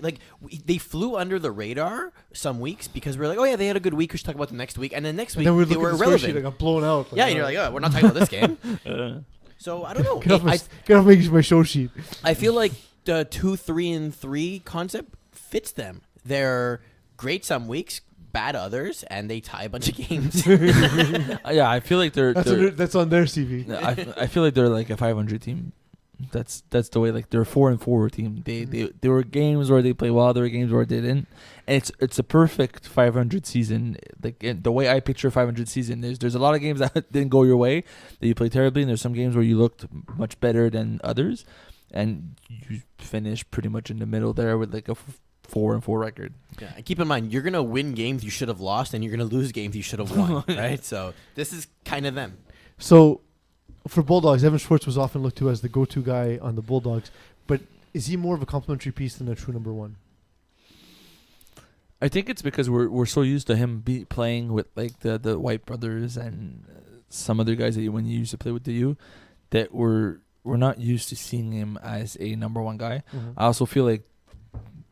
they flew under the radar some weeks because we're like, oh yeah, they had a good week. We should talk about the next week. And then next week, then they were irrelevant. They got blown out. Yeah, and you're like, oh, we're not talking about this game. So I don't know. Get off my show sheet. I feel like the 2-3-3 concept fits them. They're great some weeks, bad others, and they tie a bunch of games. Yeah, I feel like That's on their CV. I feel like they're like a 500 team. That's the way. Like they're a 4-4 team. There were games where they play well. There were games where they didn't. And it's a perfect 500 season. Like the way I picture a 500 season is there's a lot of games that didn't go your way that you play terribly, and there's some games where you looked much better than others, and you finish pretty much in the middle there with like a 4-4 record. Yeah, and keep in mind you're gonna win games you should have lost, and you're gonna lose games you should have won. Right? So this is kind of them. So for Bulldogs, Evan Schwartz was often looked to as the go-to guy on the Bulldogs, but is he more of a complementary piece than a true number one? I think it's because we're so used to him playing with like the White brothers and some other guys that when you used to play with the U, that we're not used to seeing him as a number one guy. I also feel like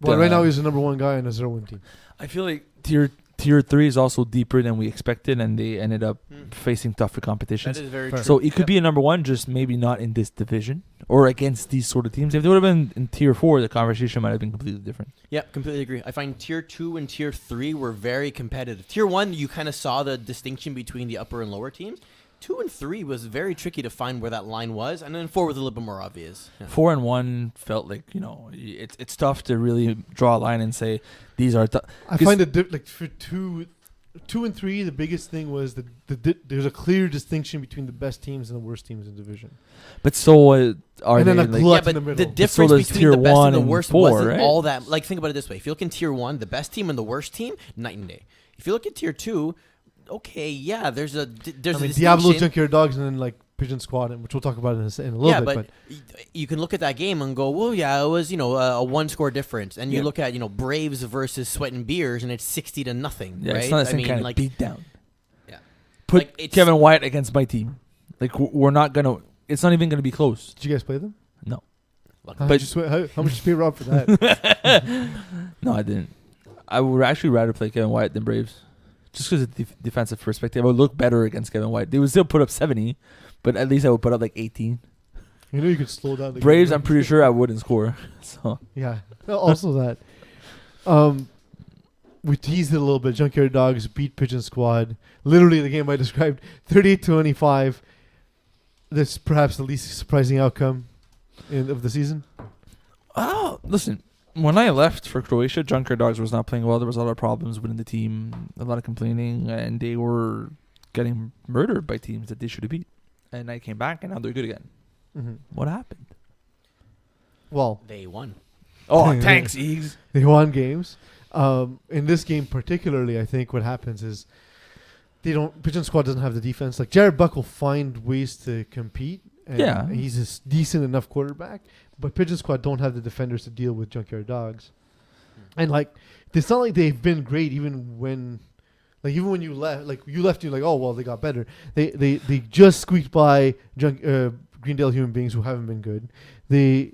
right now he's the number one guy in a 0-win team. I feel like tier 3 is also deeper than we expected, and they ended up facing tougher competitions. That is very true. So it could be a number one, just maybe not in this division or against these sort of teams. If they would have been in tier 4, the conversation might have been completely different. Yeah, completely agree. I find tier 2 and tier 3 were very competitive. Tier 1, you kind of saw the distinction between the upper and lower teams. 2 and 3 was very tricky to find where that line was, and then 4 was a little bit more obvious. Yeah. 4 and 1 felt like it's tough to really draw a line and say these are. I find it like for 2 and 3, the biggest thing was there's a clear distinction between the best teams and the worst teams in the division. But so are and then they? a Like, glut Yeah, in but the middle. the difference there's between tier the best 1 and the and worst 4, wasn't right? all that. Like, think about it this way. If you look in tier 1, the best team and the worst team, night and day. If you look at tier 2, okay, yeah, there's a distinction. Diablo, Junkyard Dogs, and then like Pidgeon Squad, which we'll talk about in a little bit. But you can look at that game and go, well, yeah, it was a 1-score difference, and you look at Braves versus Sweat and Beers, and it's 60-0. Yeah, right? it's not the same kind of beat down. Yeah, Put Kevin Wyatt against my team. Like we're not gonna. It's not even gonna be close. Did you guys play them? No. How much did you pay Rob for that? No, I didn't. I would actually rather play Kevin Wyatt than Braves. Just because of the defensive perspective, I would look better against Kevin White. They would still put up 70, but at least I would put up like 18. You could slow down the Braves, game. I'm pretty sure I wouldn't score. So yeah, also that. We teased it a little bit. Junkyard Dogs beat Pidgeon Squad. Literally the game I described, 38-25. That's perhaps the least surprising outcome of the season. Oh, listen. When I left for Croatia, Junkyard Dogs was not playing well. There was a lot of problems within the team, a lot of complaining, and they were getting murdered by teams that they should have beat. And I came back, and now they're good again. Mm-hmm. What happened? Well, they won. Oh, thanks, Eags. They won games. In this game particularly, I think what happens is Pidgeon Squad doesn't have the defense. Like Jared Buck will find ways to compete. And he's a decent enough quarterback. But Pidgeon Squad don't have the defenders to deal with Junkyard Dogs. And, it's not like they've been great even when, Like even when you left, you're like, oh well, they got better. They just squeaked by Greendale Human Beings who haven't been good. They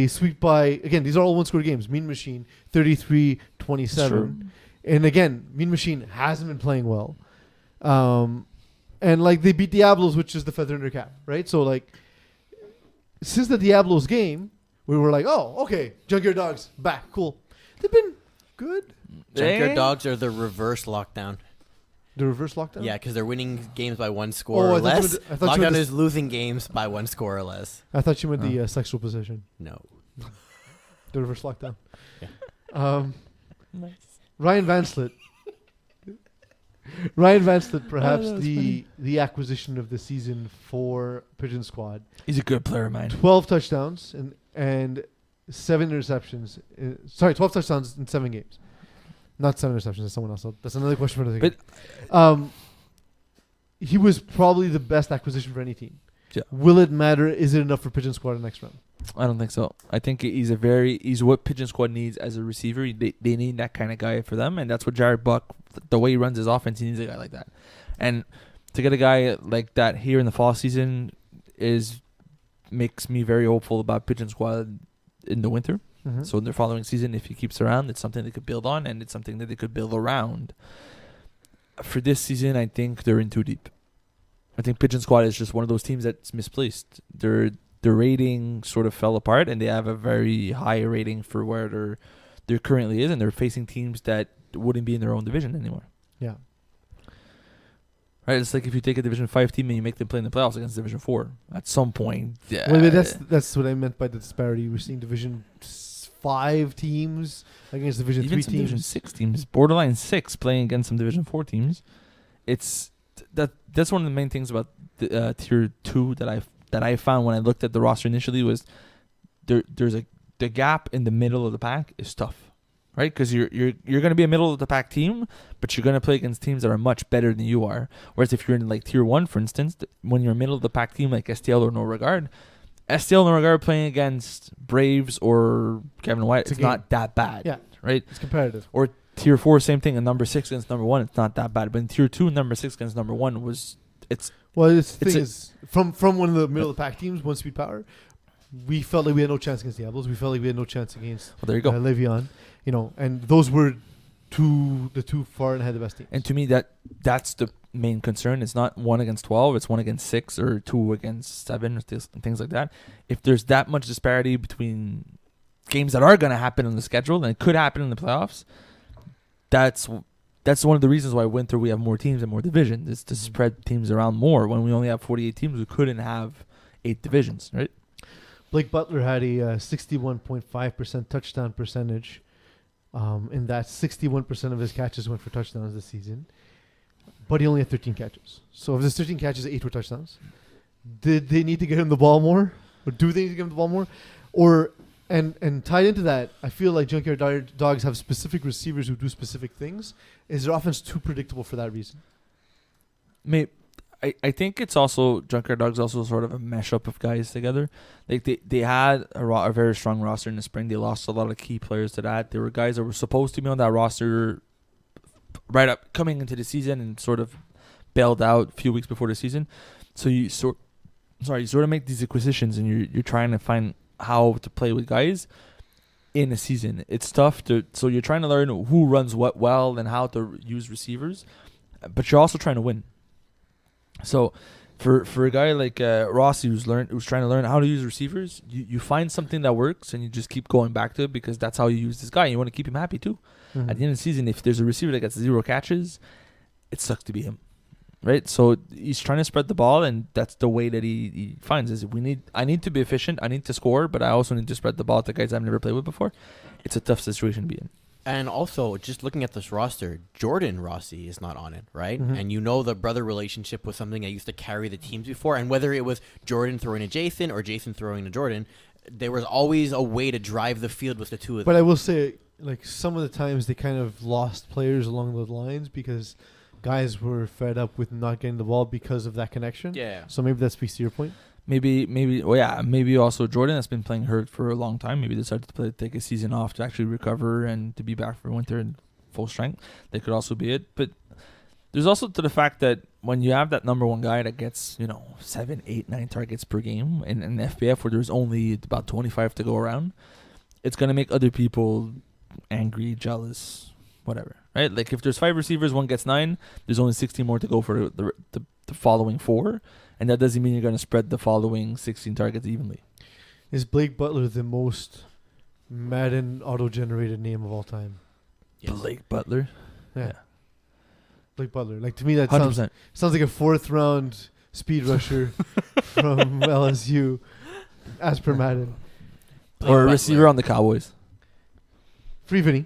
squeaked by again. These are all one-score games. Mean Machine 33-27, and again, Mean Machine hasn't been playing well. And like they beat Diablos, which is the feather in their cap, right? So like since the Diablos game, we were like, oh okay, Junkyard Dogs back, cool. They've been good. Junkyard Dogs are the reverse lockdown. The reverse lockdown? Yeah, because they're winning games by 1 score or less. Lockdown is losing games by 1 score or less. I thought you meant the sexual position. No. The reverse lockdown. Yeah. Nice. Ryan Vanslet. Ryan Vanslet, perhaps the acquisition of the season for Pidgeon Squad. He's a good player, man. 12 touchdowns and 7 interceptions. 12 touchdowns in 7 games. Not 7 interceptions. That's someone else. That's another question for the game. But he was probably the best acquisition for any team. Yeah. Will it matter? Is it enough for Pidgeon Squad in the next round? I don't think so. I think he's what Pidgeon Squad needs as a receiver. They need that kind of guy for them, and that's what Jared Buck, the way he runs his offense, he needs a guy like that. And to get a guy like that here in the fall season makes me very hopeful about Pidgeon Squad in the winter. Mm-hmm. So in their following season, if he keeps around, it's something they could build on, and it's something that they could build around. For this season, I think they're in too deep. I think Pidgeon Squad is just one of those teams that's misplaced. Their rating sort of fell apart, and they have a very high rating for where they're currently is, and they're facing teams that wouldn't be in their own division anymore. Yeah. Right, it's like if you take a Division 5 team and you make them play in the playoffs against Division 4. At some point, yeah. Well, that's what I meant by the disparity. We're seeing Division 5 teams against Division 3 teams. Division 6 teams, borderline 6, playing against some Division 4 teams. That's one of the main things about the, Tier 2 that I found when I looked at the roster initially was the gap in the middle of the pack is tough, right? Because you're going to be a middle of the pack team, but you're going to play against teams that are much better than you are. Whereas if you're in like Tier 1, for instance, when you're a middle of the pack team like STL or No Regard playing against Braves or Kevin White, it's not that bad. Yeah, right. It's competitive. Or Tier 4, same thing. And number 6 against number 1, it's not that bad. But in Tier 2, number 6 against number 1 from one of the middle of the pack teams, One Speed Power, we felt like we had no chance against Diablos. We felt like we had no chance against there you go. Levion, and those were the two far and ahead of the best teams. And to me, that's the main concern. It's not 1 against 12. It's 1 against 6 or 2 against 7 or things like that. If there's that much disparity between games that are going to happen on the schedule and it could happen in the playoffs, that's one of the reasons why winter we have more teams and more divisions. It's to spread teams around more. When we only have 48 teams, we couldn't have 8 divisions, right? Blake Butler had a 61.5% touchdown percentage. In that 61% of his catches went for touchdowns this season. But he only had 13 catches. So of his 13 catches, 8 were touchdowns. Did they need to get him the ball more? Or do they need to get him the ball more? And tied into that, I feel like Junkyard Dogs have specific receivers who do specific things. Is their offense too predictable for that reason? I think it's also Junkyard Dogs also sort of a mashup of guys together. Like they had a very strong roster in the spring. They lost a lot of key players to that. There were guys that were supposed to be on that roster right up coming into the season and sort of bailed out a few weeks before the season. So you sort of make these acquisitions and you're trying to find how to play with guys in a season. It's tough so you're trying to learn who runs what well and how to use receivers, but you're also trying to win. So for a guy like Rossi who's trying to learn how to use receivers, you find something that works and you just keep going back to it because that's how you use this guy. And you want to keep him happy too. Mm-hmm. At the end of the season, if there's a receiver that gets 0 catches, it sucks to be him. Right, so he's trying to spread the ball, and that's the way that he finds. I need to be efficient, I need to score, but I also need to spread the ball to guys I've never played with before. It's a tough situation to be in. And also, just looking at this roster, Jordan Rossi is not on it, right? Mm-hmm. And the brother relationship was something I used to carry the teams before. And whether it was Jordan throwing to Jason or Jason throwing to Jordan, there was always a way to drive the field with the two of them. But I will say, like, some of the times they kind of lost players along those lines because guys were fed up with not getting the ball because of that connection. Yeah. So maybe that speaks to your point. Maybe also Jordan has been playing hurt for a long time. Maybe they decided to take a season off to actually recover and to be back for winter in full strength. That could also be it. But There's also to the fact that when you have that number one guy that gets 7, 8, 9 targets per game in an FPF where there's only about 25 to go around, it's gonna make other people angry, jealous, whatever, right? Like if there's 5 receivers, one gets 9, there's only 16 more to go for the following 4, and that doesn't mean you're gonna spread the following 16 targets evenly. Is Blake Butler the most Madden auto-generated name of all time? Yes. Blake Butler, Yeah. Blake Butler. Like, to me, that 100%. sounds like a 4th round speed rusher from LSU, as per Madden. Blake Or a Butler. receiver on the Cowboys. FreeVinny.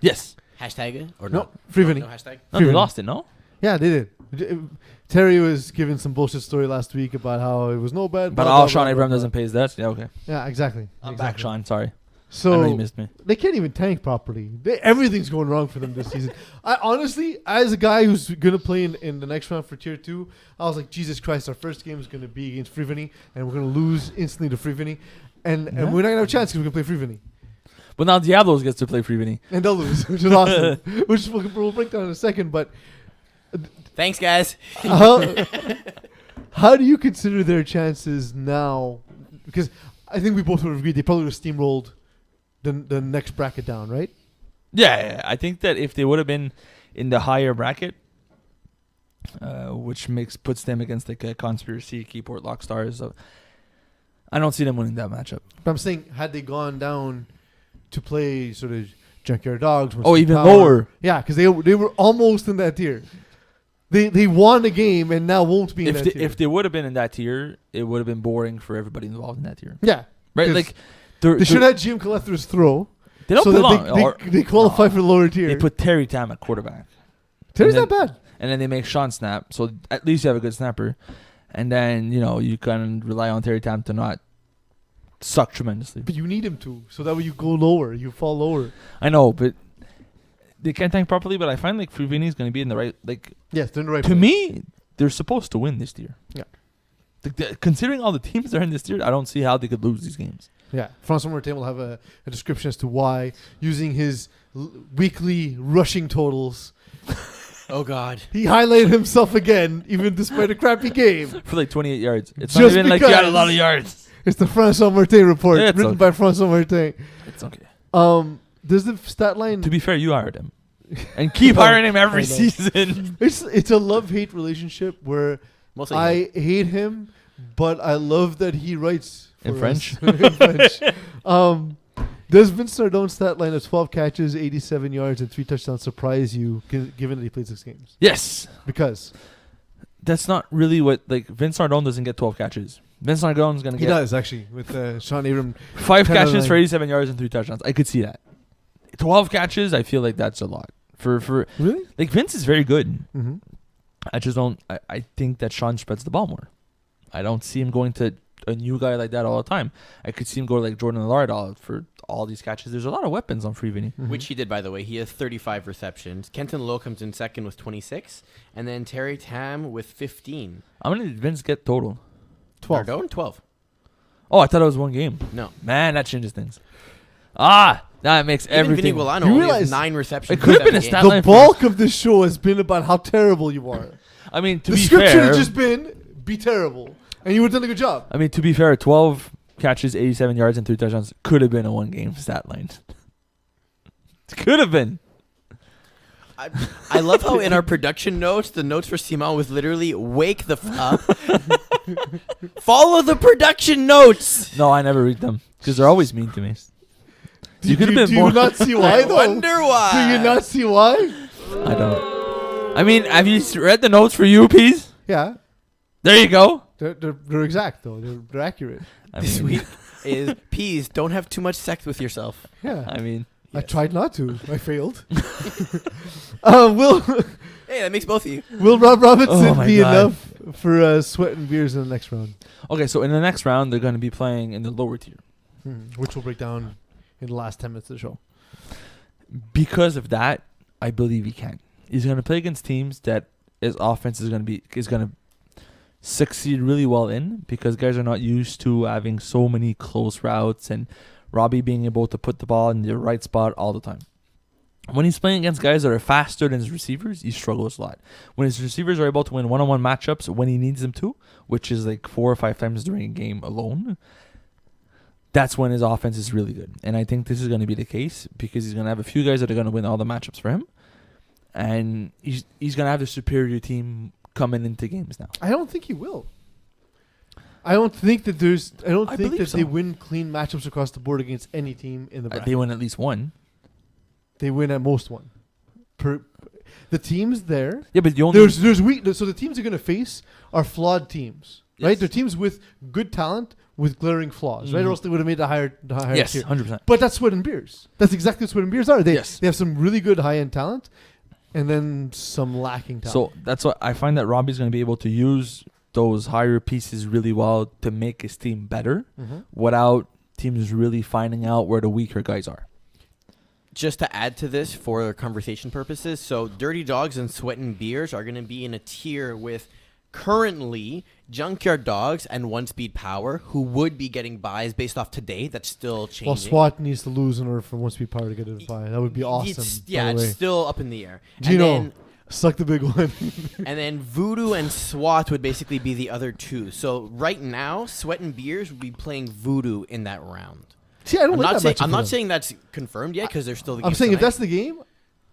Yes. Hashtag it or No, FreeVinny. No hashtag. No, they FreeVinny. lost it. No. Yeah, they did. Terry was giving some bullshit story last week about how it was no bad. But blah, blah, Sean blah, Abraham blah, doesn't pay his debts. Yeah, okay. blah. Yeah, exactly. I'm back, exactly. Sean. Sorry. I know you So missed me. they can't even tank properly. Everything's going wrong for them this season. I honestly, as a guy who's gonna play in the next round for tier 2, I was like, Jesus Christ, our first game is gonna be against FreeVinny, and we're gonna lose instantly to FreeVinny, and we're not gonna have a chance because we're gonna play FreeVinny, But now Diablos gets to play FreeVinny. and they'll lose, which is awesome. Which we'll break down in a second. But Thanks, guys. how do you consider their chances now? Because I think we both would agree they probably would have steamrolled the next bracket down, right? Yeah, I think that if they would have been in the higher bracket, which puts them against like a Conspiracy, Keyport, Lockstars, so I don't see them winning that matchup. But I'm saying, had they gone down to play sort of Junkyard Dogs, Oh, even Power, lower. yeah, because they were almost in that tier. They won a game and now won't be in that tier. If they would have been in that tier, it would have been boring for everybody involved in that tier. Yeah, Right? 'Cause Like they should have Jim Colethur's throw. they don't so belong. that they qualify for the lower tier. They put Terry Tam at quarterback. Terry's and not bad. And then they make Sean snap, so at least you have a good snapper. And then, you can rely on Terry Tam to not suck tremendously. But you need him to, so that way you go lower, you fall lower. I know, but they can't tank properly, but I find like FreeVinny is going to be in the right, like, Yes, they're in the right to place. me, they're supposed to win this tier. Yeah. Considering all the teams that are in this tier, I don't see how they could lose these games. Yeah, Francois Martin will have a description as to why, using his weekly rushing totals. Oh God. He highlighted himself again, even despite a crappy game. For like 28 yards. It's Just not even like you had a because. lot of yards. It's the Francois Martin report, Yeah, it's written okay. by Francois Martin. It's okay. Does the stat line? To be fair, you hired him. And keep I know, hiring him I every know. season. It's a love-hate relationship where Mostly. I hate him, but I love that he writes for In French? us. In French. Does Vince Nardone's stat line of 12 catches, 87 yards, and 3 touchdowns surprise you, given that he played 6 games? Yes. Because That's not really what, like, Vince Nardone doesn't get 12 catches. Vince Nardone's going to he get does, actually, with Sean Abram. 5 10 out of catches for 9. 87 yards and 3 touchdowns. I could see that. 12 catches, I feel like that's a lot. For Really? like, Vince is very good. Mm-hmm. I just don't, I think that Sean spreads the ball more. I don't see him going to a new guy like that all the time. I could see him go like Jordan Lard for all these catches. There's a lot of weapons on FreeVinny. Mm-hmm. Which he did, by the way. He has 35 receptions. Kenton Lowe comes in second with 26. And then Terry Tam with 15. How many did Vince get total? 12. Nardone, 12. Oh, I thought it was one game. No. Man, that changes things. That makes Even everything. Vinny Guilano You only realize has 9 receptions. it could have in been a 7 stat games. line The bulk of this show has been about how terrible you are. I mean, to The be script should fair, have just been, be terrible. And you would have done a good job. I mean, to be fair, 12 catches, 87 yards, and 3 touchdowns could have been a one-game stat line. Could have been. I love how in our production notes, the notes for Simon was literally wake the up. Follow the production notes. No, I never read them because they're always mean to me. You could have been do more. you not see why, I though? wonder why. Do you not see why? I don't. I mean, have you read the notes for you, Peeze? Yeah. There you go. They're exact, though. They're accurate. I This mean, week is Peeze. Don't have too much sex with yourself. Yeah. I mean, I Yes. tried not to. I failed. Will Hey, that makes both of you. Will Rob Robinson Oh my be God. enough for sweat and beers in the next round? okay. So in the next round, they're going to be playing in the lower tier. Which we'll break down in the last 10 minutes of the show. Because of that, I believe he can. He's going to play against teams that his offense is going to succeed really well in, because guys are not used to having so many close routes and Robbie being able to put the ball in the right spot all the time. when he's playing against guys that are faster than his receivers, he struggles a lot. When his receivers are able to win one-on-one matchups when he needs them to, which is like 4 or 5 times during a game alone, that's when his offense is really good. And I think this is going to be the case because he's going to have a few guys that are going to win all the matchups for him. And he's going to have the superior team coming into games now. I don't think he will. I don't think that so. they win clean matchups across the board against any team in the bracket. They win at least one. They win at most one. The teams there. Yeah, but there's weakness. So the teams they're going to face are flawed teams, right? Yes. They're teams with good talent with glaring flaws, right? Or else they would have made the higher yes, tier. 100%. But that's Sweat and Beers. That's exactly what Sweat and Beers are. They Yes. they have some really good high end talent, and then some lacking talent. So that's what I find that Robbie's going to be able to use those higher pieces really well to make his team better without teams really finding out where the weaker guys are. Just to add to this for conversation purposes, so Dirty Dogs and Sweat and Beers are going to be in a tier with currently Junkyard Dogs and One Speed Power, who would be getting buys based off today. That's still changing. Well, SWAT needs to lose in order for One Speed Power to get a buy. That would be awesome. It's still up in the air. Gino, suck the big one. And then Voodoo and SWAT would basically be the other two. So right now, Sweat and Beers would be playing Voodoo in that round. See, I don't like that matchup. I'm not saying that's confirmed yet because there's still the game. I'm saying tonight. if that's the game,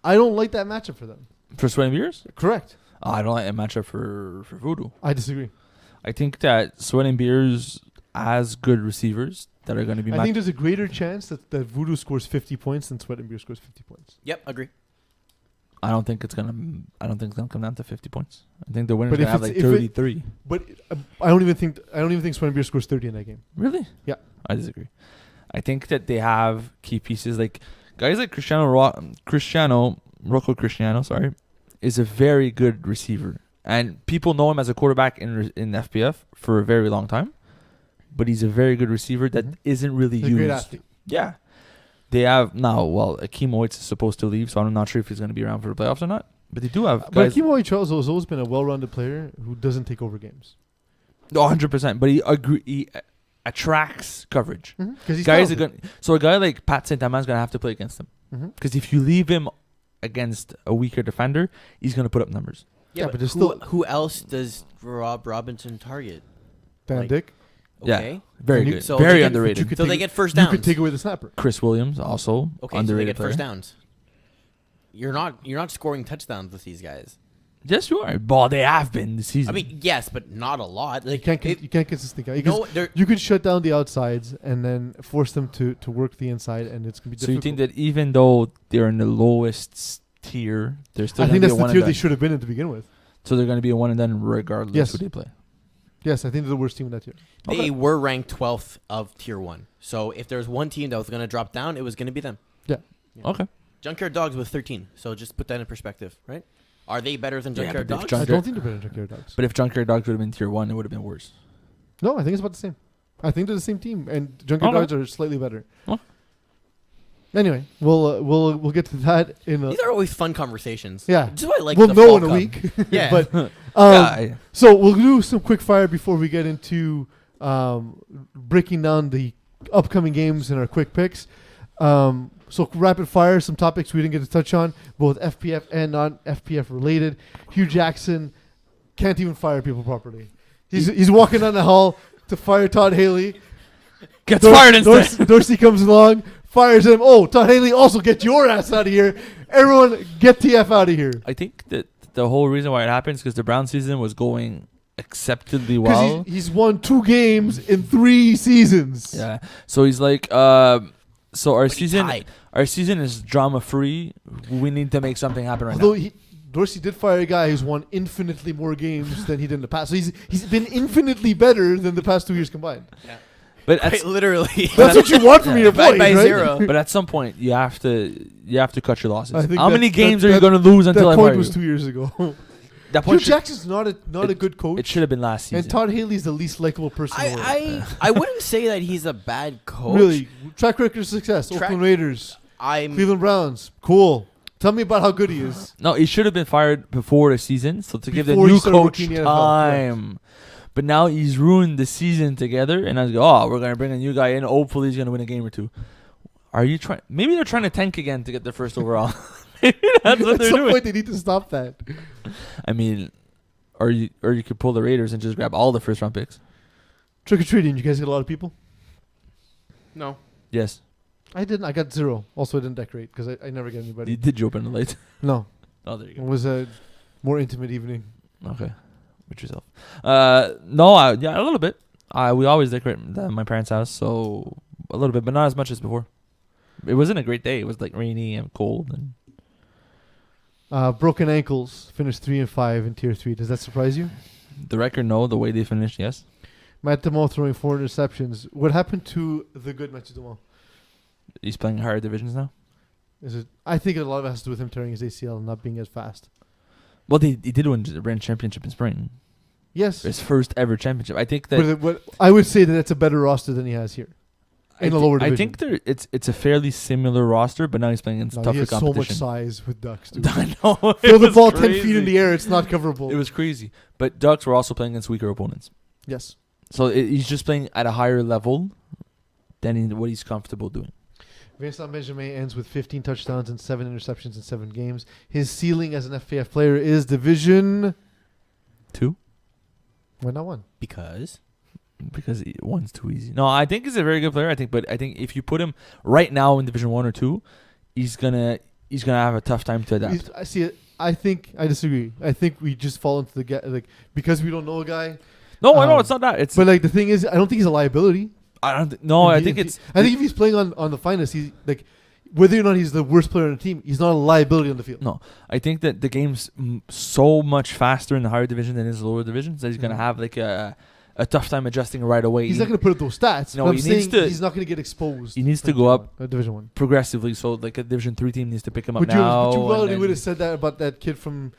I don't like that matchup for them. For Sweat and Beers? Correct. I don't like a matchup for Voodoo. I disagree. I think that Sweat and Beers has good receivers that are going to be. I think there's a greater chance that Voodoo scores 50 points than Sweat and Beer scores 50 points. Yep, agree. I don't think it's gonna come down to 50 points. I think the winner's gonna have like 33. But I don't even think Sweat and Beer scores 30 in that game. Really? Yeah, I disagree. I think that they have key pieces like guys like Rocco Cristiano, is a very good receiver, and people know him as a quarterback in FPF for a very long time. But he's a very good receiver that isn't really used. A great athlete. Yeah. They have now. Well, Akimovic is supposed to leave, so I'm not sure if he's going to be around for the playoffs or not. But they do have guys. But Akimovic has always been a well-rounded player who doesn't take over games. 100%. But he attracts coverage. Because he's guys talented. so a guy like Pat Saint-Amand is going to have to play against him. Because if you leave him against a weaker defender, he's going to put up numbers. Yeah, but who else does Rob Robinson target? Van Dick. Okay. Yeah, very good. So very underrated. So they get first downs. You could take away the snapper. Chris Williams also underrated. So they get player. first downs. You're not scoring touchdowns with these guys. Yes, you are. Well, they have been this season. I mean, yes, but not a lot. Like, you can't consistently. You could shut down the outsides and then force them to work the inside, and it's gonna be difficult. So you think that even though they're in the lowest tier, they're still? I think that's the tier they should have been in to begin with. So they're going to be a one and done regardless who they play. Yes, I think they're the worst team in that tier. They were ranked 12th of tier 1. So if there's one team that was going to drop down, it was going to be them. Yeah. Okay. Junkyard Dogs with 13. So just put that in perspective, right? Are they better than Junkyard Dogs? I don't think they're better than Junkyard Dogs. But if Junkyard Dogs would have been tier 1, it would have been worse. No, I think it's about the same. I think they're the same team, and Junkyard Dogs are slightly better. Anyway, we'll get to that in. These are always fun conversations. Yeah, just why I like we'll the know Fall in a Cup. week. Yeah, but so we'll do some quick fire before we get into breaking down the upcoming games and our quick picks. So rapid fire, some topics we didn't get to touch on, both FPF and non-FPF related. Hugh Jackson can't even fire people properly. He's walking down the hall to fire Todd Haley. Gets fired instead. Dorsey comes along, fires him. Oh, Todd Haley, also get your ass out of here. Everyone, get TF out of here. I think that the whole reason why it happens is because the Brown season was going acceptably well. He's won 2 games in 3 seasons. Yeah. So he's like, so our season is drama free. We need to make something happen right now. Dorsey did fire a guy who's won infinitely more games than he did in the past. So he's been infinitely better than the past 2 years combined. Yeah. But literally, that's what you want from your boys, by right? 0. But at some point, you have to cut your losses. I think How many games are you going to lose until I fire fire you? That point was you? 2 years ago. That Hugh Jackson's not a good coach. It should have been last season. And Todd Haley's the least likable person in the world. I wouldn't say that he's a bad coach. Really, track record of success. Oakland Raiders, Cleveland Browns. Cool. Tell me about how good he is. No, he should have been fired before the season, so to give the Before he new started coach working in the NFL, time. But now he's ruined the season together, and I was like, oh, we're going to bring a new guy in. Hopefully he's going to win a game or 2. Are you trying? Maybe they're trying to tank again to get their first overall. Maybe that's what At they're some doing. point, they need to stop that. I mean, or you could pull the Raiders and just grab all the first round picks. Trick or treating. You guys get a lot of people. No. Yes. I didn't. I got 0. Also, I didn't decorate because I never get anybody. Did you open the light? No. Oh, there you It go. was a more intimate evening. Okay. With yourself. No, yeah, a little bit. We always decorate my parents' house, so a little bit, but not as much as before. It wasn't a great day. It was like rainy and cold. And Broken ankles finished 3 and 5 in tier 3. Does that surprise you? the record, no. The way they finished, yes. MACDO throwing 4 interceptions. What happened to the good MACDO? He's playing higher divisions now. Is it? I think a lot of it has to do with him tearing his ACL and not being as fast. Well, he did win the brand championship in spring. Yes. His first ever championship. I think that. But I would say that it's a better roster than he has here. In the lower division. I think it's a fairly similar roster, but now he's playing against No, tougher he has competition. so much size with Ducks, dude. I know. Throw the ball 10 feet in the air, it's not coverable. It was crazy. But Ducks were also playing against weaker opponents. Yes. So he's just playing at a higher level than what he's comfortable doing. Vincent Benjamin ends with 15 touchdowns and 7 interceptions in 7 games. His ceiling as an FPF player is Division 2? Why not 1? Because One's too easy. No, I think he's a very good player. I think if you put him right now in Division 1 or 2, he's gonna have a tough time to adapt. I see it. I disagree. I think we just fall into the because we don't know a guy. No, I know it's not that. It's But like the thing is, I don't think he's a liability. I don't. No, I think it's. I think if he's playing on the finest, he's like, whether or not he's the worst player on the team, he's not a liability on the field. No, I think that the game's so much faster in the higher division than in the lower divisions that he's gonna have like a tough time adjusting right away. He's not going to put up those stats. No, No, I'm he saying needs to- he's not going to get exposed. He needs to go up Division 1. progressively. So like a Division 3 team needs to pick him up But now. you and already then- would have said that about that kid from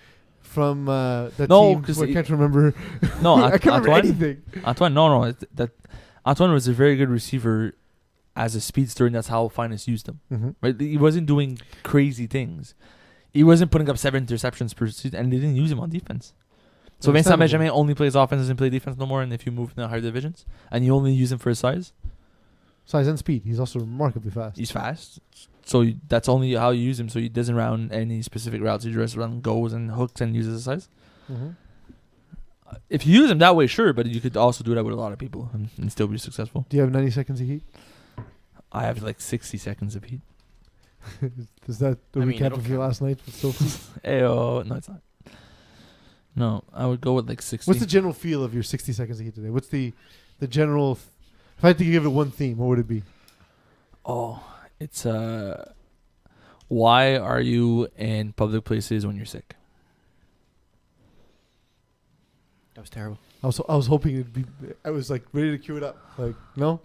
that No, team. 'cause Who I can't remember. No, I can't remember Antoine. anything. Antoine, no, that Antoine was a very good receiver as a speedster, and that's how Finest used him. Mm-hmm. Right? He wasn't doing crazy things. He wasn't putting up 7 interceptions per season, and they didn't use him on defense. So Vincent Understandable. Benjamin only plays offense, doesn't play defense no more. And if you move in the higher divisions, and you only use him for his size, Size and speed. He's also remarkably fast. he's fast. So that's only how you use him. So he doesn't run any specific routes. He just run goes and hooks and uses his size. Mm-hmm. If you use him that way, sure, but you could also do that with a lot of people and still be successful. Do you have 90 seconds of heat? I have like 60 seconds of heat. Is that the I mean, recap it'll of your count. last night with Sophie? Ayo, no, it's not. No, I would go with like 60. What's the general feel of your 60 seconds of heat today? What's the general... If I had to give it one theme, what would it be? Oh, it's why are you in public places when you're sick? that was terrible. I was hoping it'd be... I was like ready to cue it up. Like, no?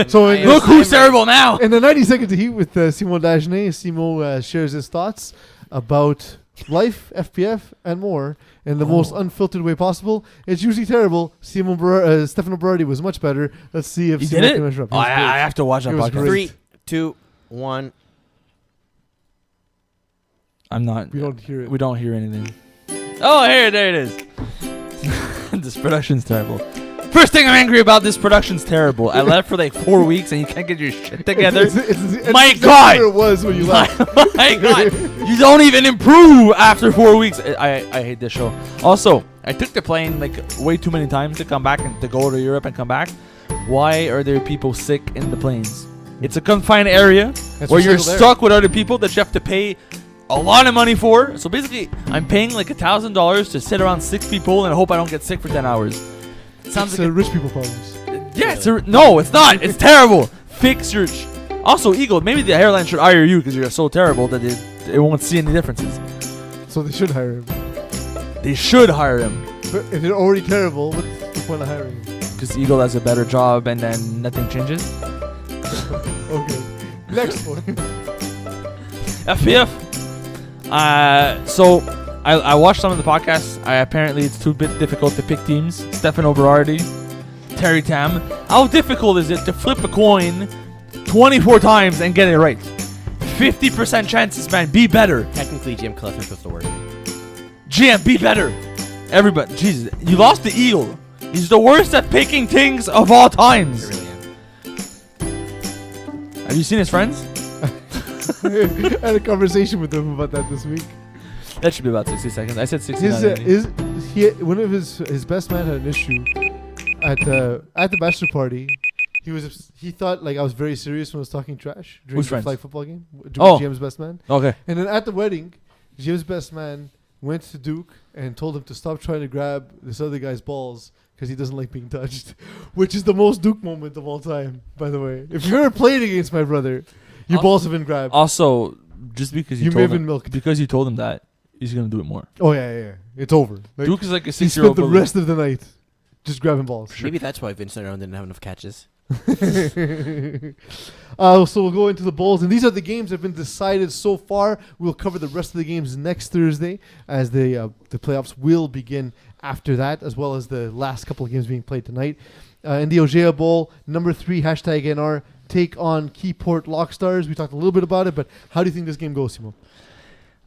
So Look who's terrible now! In the 90 seconds of heat with Simon Dagenais, Simon shares his thoughts about life, FPF, and more in the most unfiltered way possible. It's usually terrible. Stefano Berardi was much better. Let's see if He Simon did it? can measure up. He Oh, was great. I have to watch that It was podcast. great. 3, 2, 1. I'm not. We don't hear it. We don't hear anything. Oh, there it is. This production's terrible. First thing I'm angry about, this production's terrible. I left for like 4 weeks and you can't get your shit together. It's My exactly God! where it was when you left. My God, you don't even improve after 4 weeks. I hate this show. Also, I took the plane like way too many times to come back and to go to Europe and come back. Why are there people sick in the planes? It's a confined area where you're stuck with other people that you have to pay a lot of money for. So basically, I'm paying like $1,000 to sit around 6 people and hope I don't get sick for 10 hours. It sounds It's like rich people problems. yeah, no, it's not. It's terrible. Fix your. Also, Eagle, maybe the airline should hire you because you're so terrible that they won't see any differences. So they should hire him. They should hire him But if they're already terrible, what's the point of hiring him? because Eagle has a better job and then nothing changes. Okay. Next one. FPF. So I watched some of the podcasts. Apparently it's too bit difficult to pick teams. Stefano Berardi, Terry Tam. How difficult is it to flip a coin 24 times and get it right? 50% chances, man. Be better. Technically, GM Clefness was the worst. GM, be better. Everybody, Jesus, you lost the Eagle. He's the worst at picking things of all I times. really am. Have you seen his friends? I had a conversation with him about that this week. That should be about 60 seconds. I said 69. One of his best man had an issue at the bachelor party. He thought like I was very serious when I was talking trash during Who's the friends? flag football game. Oh. GM's best man. Okay. And then at the wedding, GM's best man went to Duke and told him to stop trying to grab this other guy's balls because he doesn't like being touched, which is the most Duke moment of all time, by the way. If you've ever played against my brother, your balls have been grabbed. Also, just because You may have been milked. because you told him that, he's gonna do it more. Oh yeah. It's over. Like, Duke is like a he 6-year-old. spent the rest of the night just grabbing balls. Maybe that's why Vincent Around didn't have enough catches. So we'll go into the bowls, and these are the games that have been decided so far. We'll cover the rest of the games next Thursday, as the playoffs will begin after that, as well as the last couple of games being played tonight. In the Ojeaha Bowl, number 3 #NR take on Keyport Lockstars. We talked a little bit about it, but how do you think this game goes, Simo?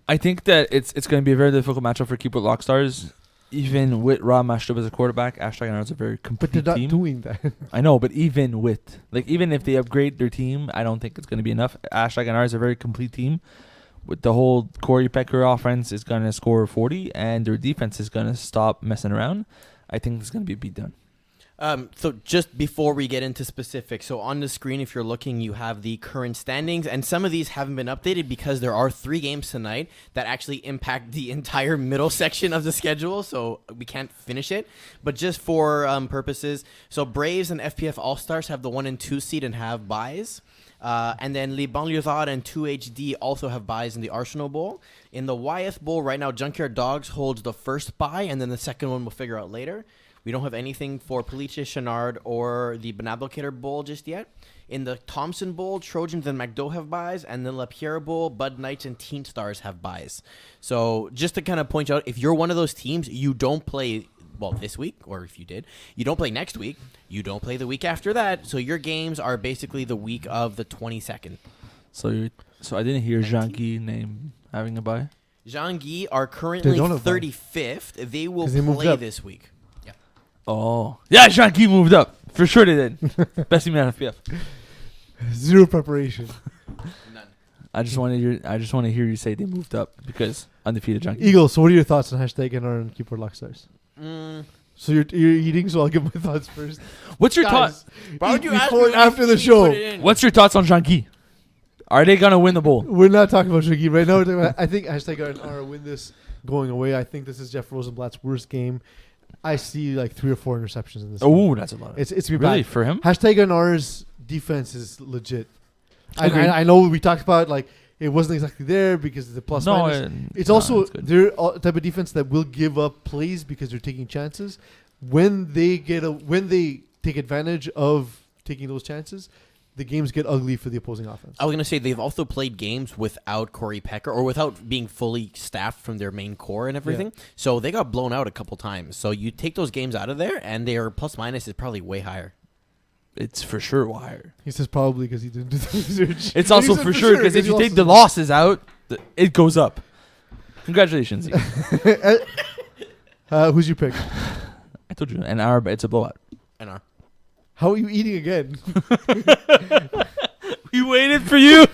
I think that it's going to be a very difficult matchup for Keyport Lockstars. Even with Ra MACDO as a quarterback, #NR is a very complete But they're not team. doing that. I know, but even if they upgrade their team, I don't think it's going to be enough. #NR is a very complete team. With the whole Corey Pecker offense is going to score 40, and their defense is going to stop messing around. I think it's going to be a beatdown. So just before we get into specifics, so on the screen, if you're looking, you have the current standings, and some of these haven't been updated because there are 3 games tonight that actually impact the entire middle section of the schedule, so we can't finish it. But just for purposes, so Braves and FPF All-Stars have the 1 and 2 seed and have buys. And then Les Banlieusards and 2HD also have buys in the Arsenault Bowl. In the Wyeth Bowl right now, Junkyard Dogs holds the first buy, and then the second one we'll figure out later. We don't have anything for Palice, Chenard, or the Benablicator Bowl just yet. In the Thompson Bowl, Trojans and MACDO have buys, and the Lapierre Bowl, Bud Knights and Teen Stars have buys. So just to kind of point out, if you're one of those teams, you don't play, well, this week, or if you did, you don't play next week, you don't play the week after that, so your games are basically the week of the 22nd. So I didn't hear Jean-Guy name having a bye. Jean-Guy are currently don't have 35th. They will 'Cause they moved play up. this week. Oh. Yeah, Jean-Guy moved up. For sure they did. Best team in FPF. Zero preparation. None. I just want to hear you say they moved up because undefeated Jean-Guy. Eagle, so what are your thoughts on #NR and Keyport Lockstars? Mm. So you're eating, so I'll give my thoughts first. What's your Guys, Why would you ask before me and after the show? What's your thoughts on Jean-Guy? Are they gonna win the bowl? We're not talking about Shaggy right now. We're talking about, I think #NR win this going away. I think this is Jeff Rosenblatt's worst game. I see like 3 or 4 interceptions in this game. Oh, that's a lot. It's Really really for him? #NR's defense is legit. Agreed. I know we talked about like it wasn't exactly there because of the plus minus. It's also good. they're a type of defense that will give up plays because they're taking chances. When they take advantage of taking those chances, the games get ugly for the opposing offense. I was going to say they've also played games without Corey Pecker or without being fully staffed from their main core and everything. Yeah. So they got blown out a couple times. So you take those games out of there and their plus minus is probably way higher. It's for sure higher. He says probably because he didn't do the research. It's also for sure because if you take the losses out, it goes up. Congratulations. Who's your pick? I told you, an hour, but it's a blowout. NR. How are you eating again? We waited for you.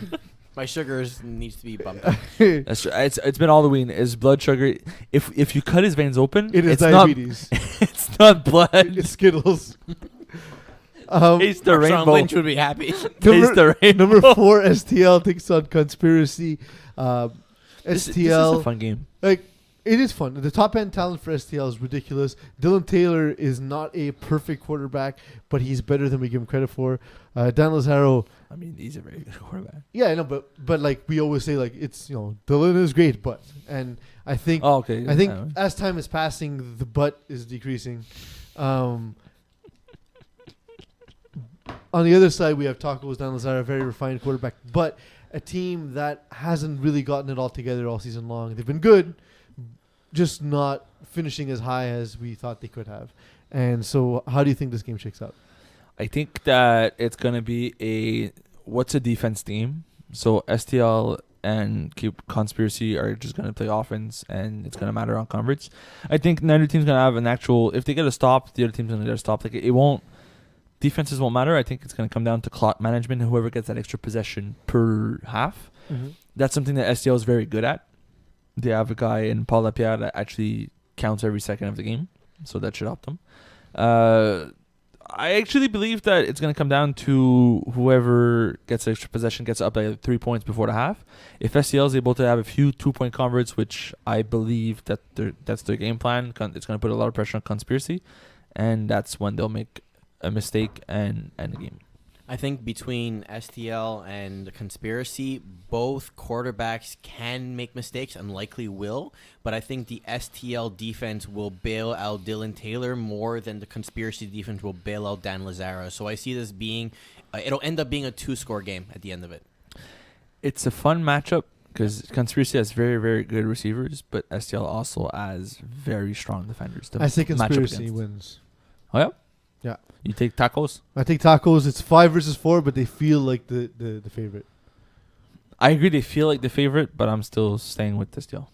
My sugars needs to be bumped up. That's true. It's been Halloween. His blood sugar. If you cut his veins open, It is it's diabetes. Not, it's not blood. It's Skittles. Taste the Sean rainbow. Lynch would be happy. Taste the rainbow. Number 4, STL takes on Conspiracy. This is STL. a fun game. Like, it is fun. The top end talent for STL is ridiculous. Dylan Taylor is not a perfect quarterback, but he's better than we give him credit for. Dan Lazaro. I mean, he's a very good quarterback. Yeah, I know, but like we always say, like it's Dylan is great, but and I think Oh, okay. I think as time is passing, the but is decreasing. On the other side, we have Tacos Dan Lazaro, a very refined quarterback, but a team that hasn't really gotten it all together all season long. They've been good, just not finishing as high as we thought they could have. And so, how do you think this game shakes out? I think that it's gonna be what's a defense team. So STL and Conspiracy are just gonna play offense, and it's gonna matter on coverage. I think neither team's gonna have an actual. If they get a stop, the other team's gonna get a stop. Like it won't. defenses won't matter. I think it's going to come down to clock management and whoever gets that extra possession per half. Mm-hmm. That's something that STL is very good at. They have a guy in Paul Lapierre that actually counts every second of the game, so that should help them. I actually believe that it's going to come down to whoever gets extra possession gets up by 3 points before the half. If STL is able to have a few 2-point converts, which I believe that that's their game plan, it's going to put a lot of pressure on Conspiracy, and that's when they'll make a mistake and end the game. I think between STL and the Conspiracy, both quarterbacks can make mistakes and likely will, but I think the STL defense will bail out Dylan Taylor more than the Conspiracy defense will bail out Dan Lazara. So I see this being, it'll end up being a 2-score game at the end of it. It's a fun matchup because Conspiracy has very, very good receivers, but STL also has very strong defenders. I say Conspiracy wins. Oh, yeah? Yeah. You take tacos? I take Tacos. It's 5 versus 4, but they feel like the favorite. I agree they feel like the favorite, but I'm still staying with this deal.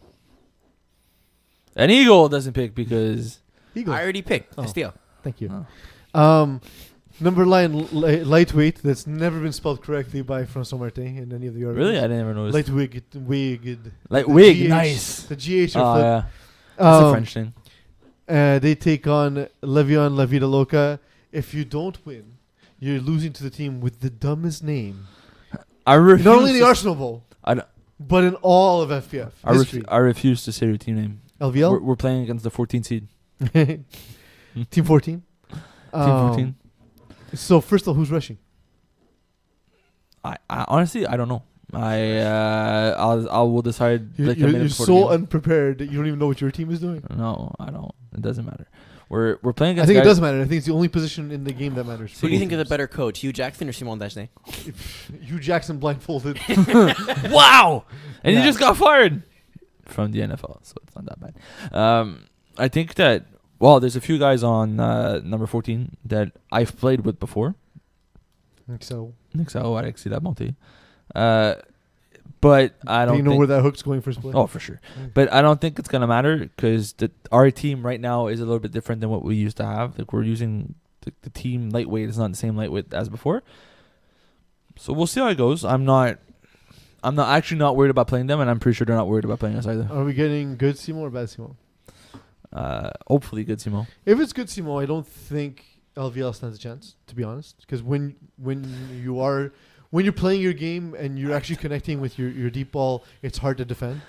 And Eagle doesn't pick because... Eagle. I already picked STL. Thank you. Oh. Number 9, lightweight. That's never been spelled correctly by François Martin in any of the articles. Really? I never noticed. Lightweight. Lightweight, nice. The GH. Oh, yeah. That's a French thing. They take on Le'Veon La Vida Loca. If you don't win, you're losing to the team with the dumbest name. I refuse. Not only in the Arsenal Bowl, but in all of FPF history. I refuse to say your team name. LVL? We're playing against the 14th seed. Team 14? Team 14. So, first of all, who's rushing? I honestly, I don't know. I will decide. You're so unprepared that you don't even know what your team is doing. No, I don't. It doesn't matter. We're playing against. I think it does matter. I think it's the only position in the game that matters. Who do you think is the better coach, Hugh Jackson or Simon Dagenais? Hugh Jackson blindfolded. Wow! And he just got fired from the NFL, so it's not that bad. I think that there's a few guys on number 14 that I've played with before. So, Alexis Labonté. But I don't. You know where that hook's going for split. Oh, for sure. But I don't think it's gonna matter because our team right now is a little bit different than what we used to have. Like we're using the team lightweight is not the same lightweight as before. So we'll see how it goes. I'm not worried about playing them, and I'm pretty sure they're not worried about playing us either. Are we getting good Simo or bad Simo? Hopefully good Simo. If it's good Simo, I don't think LVL stands a chance, to be honest. Because when you're playing your game and you're actually connecting with your deep ball, it's hard to defend.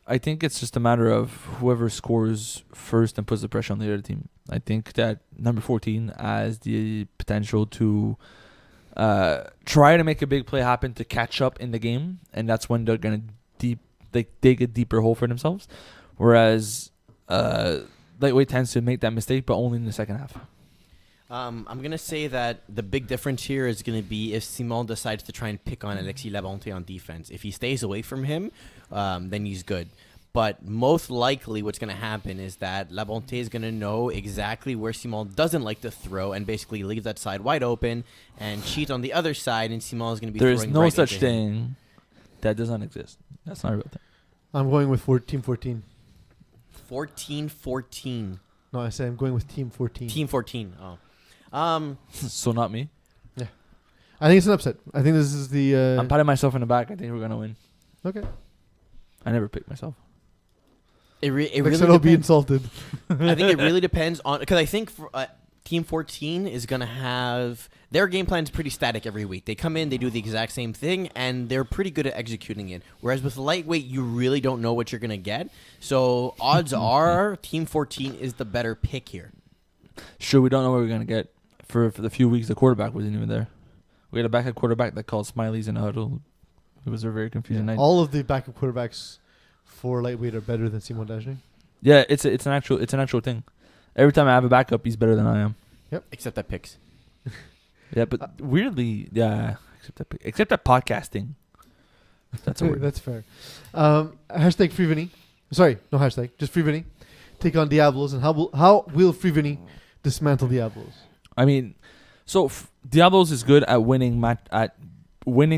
I think it's just a matter of whoever scores first and puts the pressure on the other team. I think that number 14 has the potential to try to make a big play happen to catch up in the game, and that's when they're gonna dig a deeper hole for themselves. Whereas lightweight tends to make that mistake, but only in the second half. I'm going to say that the big difference here is going to be if Simon decides to try and pick on Alexis Labonté on defense. If he stays away from him, then he's good. But most likely what's going to happen is that Labonté is going to know exactly where Simon doesn't like to throw and basically leave that side wide open and cheat on the other side, and Simon is going to be throwing right into him. There is no such thing that does not exist. That's not a real thing. I'm going with Team 14. 14-14. No, I said I'm going with Team 14. Team 14. Oh. So not me. Yeah, I think it's an upset. I think this is the. I'm patting myself in the back. I think we're gonna win. Okay. I never picked myself. It really I'll be insulted. I think it really depends on because I think for, Team 14 is gonna have their game plan is pretty static every week. They come in, they do the exact same thing, and they're pretty good at executing it. Whereas with lightweight, you really don't know what you're gonna get. So odds are Team 14 is the better pick here. Sure, we don't know what we're gonna get. For the few weeks, the quarterback wasn't even there. We had a backup quarterback that called Smileys in a huddle. It was a very confusing night. All of the backup quarterbacks for lightweight are better than Simon Dagenais. Yeah, it's an actual thing. Every time I have a backup, he's better than I am. Yep. Except that picks. Yeah, but weirdly, yeah. Except that podcasting. That's a word. That's fair. Hashtag FreeVinny. Sorry, no hashtag. Just FreeVinny. Take on Diablos, and how will FreeVinny dismantle Diablos? I mean, so Diablos is good at winning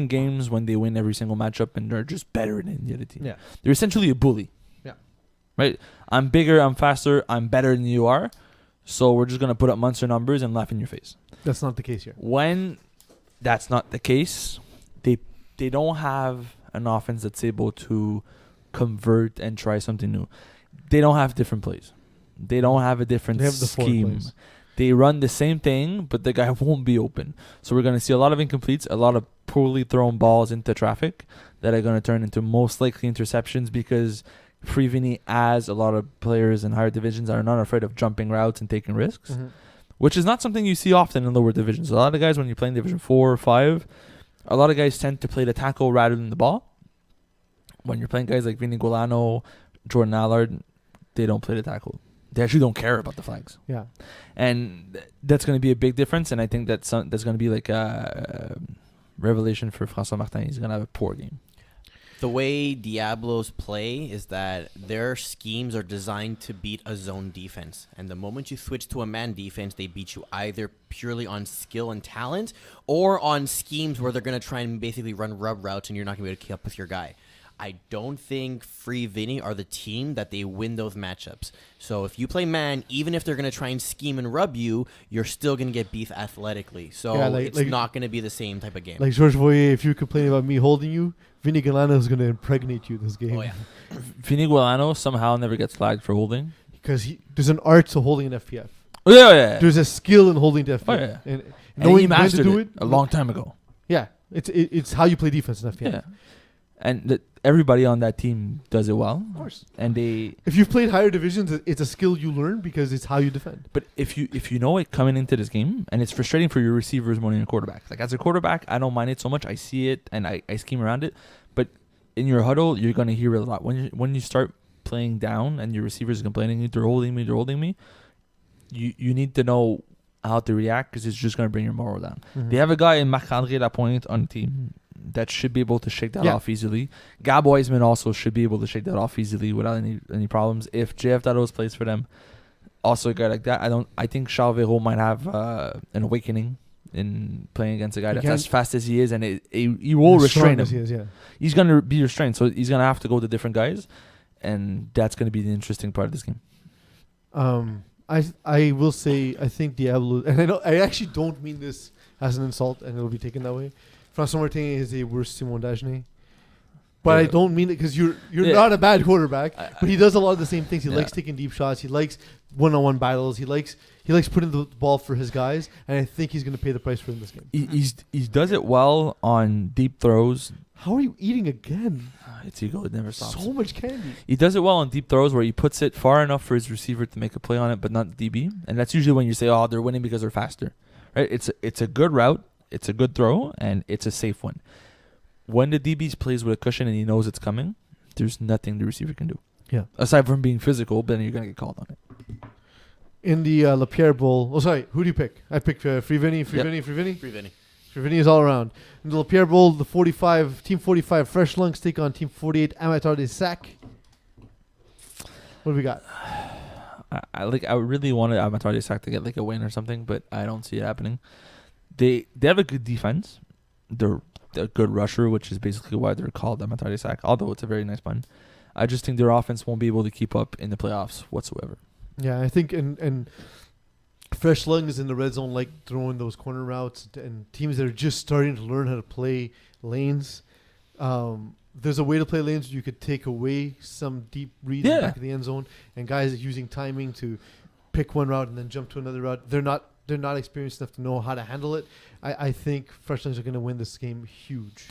games when they win every single matchup, and they're just better than the other team. Yeah, they're essentially a bully. Yeah, right. I'm bigger. I'm faster. I'm better than you are. So we're just going to put up monster numbers and laugh in your face. That's not the case here. When that's not the case, they don't have an offense that's able to convert and try something new. They don't have different plays. They don't have a different scheme. They run the same thing, but the guy won't be open. So we're going to see a lot of incompletes, a lot of poorly thrown balls into traffic that are going to turn into most likely interceptions because FreeVinny has a lot of players in higher divisions that are not afraid of jumping routes and taking risks, which is not something you see often in lower divisions. A lot of guys, when you're playing Division 4 or 5, a lot of guys tend to play the tackle rather than the ball. When you're playing guys like Vinny Golano, Jordan Allard, they don't play the tackle. They actually don't care about the flags. Yeah. And that's going to be a big difference, and I think that's going to be like a revelation for François Martin. He's going to have a poor game. The way Diablos play is that their schemes are designed to beat a zone defense. And the moment you switch to a man defense, they beat you either purely on skill and talent or on schemes where they're going to try and basically run rub routes and you're not going to be able to keep up with your guy. I don't think FreeVinny are the team that they win those matchups. So if you play man, even if they're going to try and scheme and rub you, you're still going to get beef athletically. So it's not going to be the same type of game. Like Georges Voyer, if you complain about me holding you, Vinny Golano is going to impregnate you this game. Oh, yeah. Vinny Golano somehow never gets flagged for holding. Because there's an art to holding an FPF. Oh, yeah. There's a skill in holding the FPF. Oh, yeah. And knowing he mastered it a long time ago. Yeah. It's how you play defense in FPF. Yeah. And everybody on that team does it well. Of course. And if you've played higher divisions, it's a skill you learn because it's how you defend. But if you know it coming into this game, and it's frustrating for your receivers more than your quarterback. Like as a quarterback, I don't mind it so much. I see it and I scheme around it. But in your huddle, you're gonna hear it a lot. When you start playing down and your receivers are complaining, they're holding me. You need to know how to react because it's just gonna bring your morale down. Mm-hmm. They have a guy in Marc-André Lapointe on the team that should be able to shake that off easily. Gab Wiseman also should be able to shake that off easily without any problems. If JF Dados plays for them, also a guy like that. I think Charles Véro might have an awakening in playing against a guy that's as fast as he is, and he will restrain him. He's going to be restrained, so he's going to have to go to different guys, and that's going to be the interesting part of this game. I will say I think Diablo, and I actually don't mean this as an insult, and it'll be taken that way. François Martin is a worse Simon Dagenais. But I don't mean it because you're not a bad quarterback, but he does a lot of the same things. He likes taking deep shots. He likes one-on-one battles. He likes putting the ball for his guys, and I think he's going to pay the price for it in this game. He does it well on deep throws. How are you eating again? It's ego. It never stops. So much candy. He does it well on deep throws where he puts it far enough for his receiver to make a play on it, but not the DB. And that's usually when you say, "Oh, they're winning because they're faster." Right? It's a good route. It's a good throw, and it's a safe one. When the DB plays with a cushion and he knows it's coming, there's nothing the receiver can do. Yeah. Aside from being physical, but then you're going to get called on it. In the Lapierre Bowl... Oh, sorry. Who do you pick? I picked FreeVinny. FreeVinny is all around. In the Lapierre Bowl, the Team 45 Fresh Lungs take on Team 48 Amateur de Sac. What do we got? I really wanted Amateur de Sac to get like a win or something, but I don't see it happening. They have a good defense. They're a good rusher, which is basically why they're called Amateur de Sac, although it's a very nice pun. I just think their offense won't be able to keep up in the playoffs whatsoever. Yeah, I think and Fresh Lungs in the red zone like throwing those corner routes, and teams that are just starting to learn how to play lanes. There's a way to play lanes where you could take away some deep reads in the back of the end zone, and guys using timing to pick one route and then jump to another route. They're not experienced enough to know how to handle it. I think Fresh Lungs are going to win this game huge.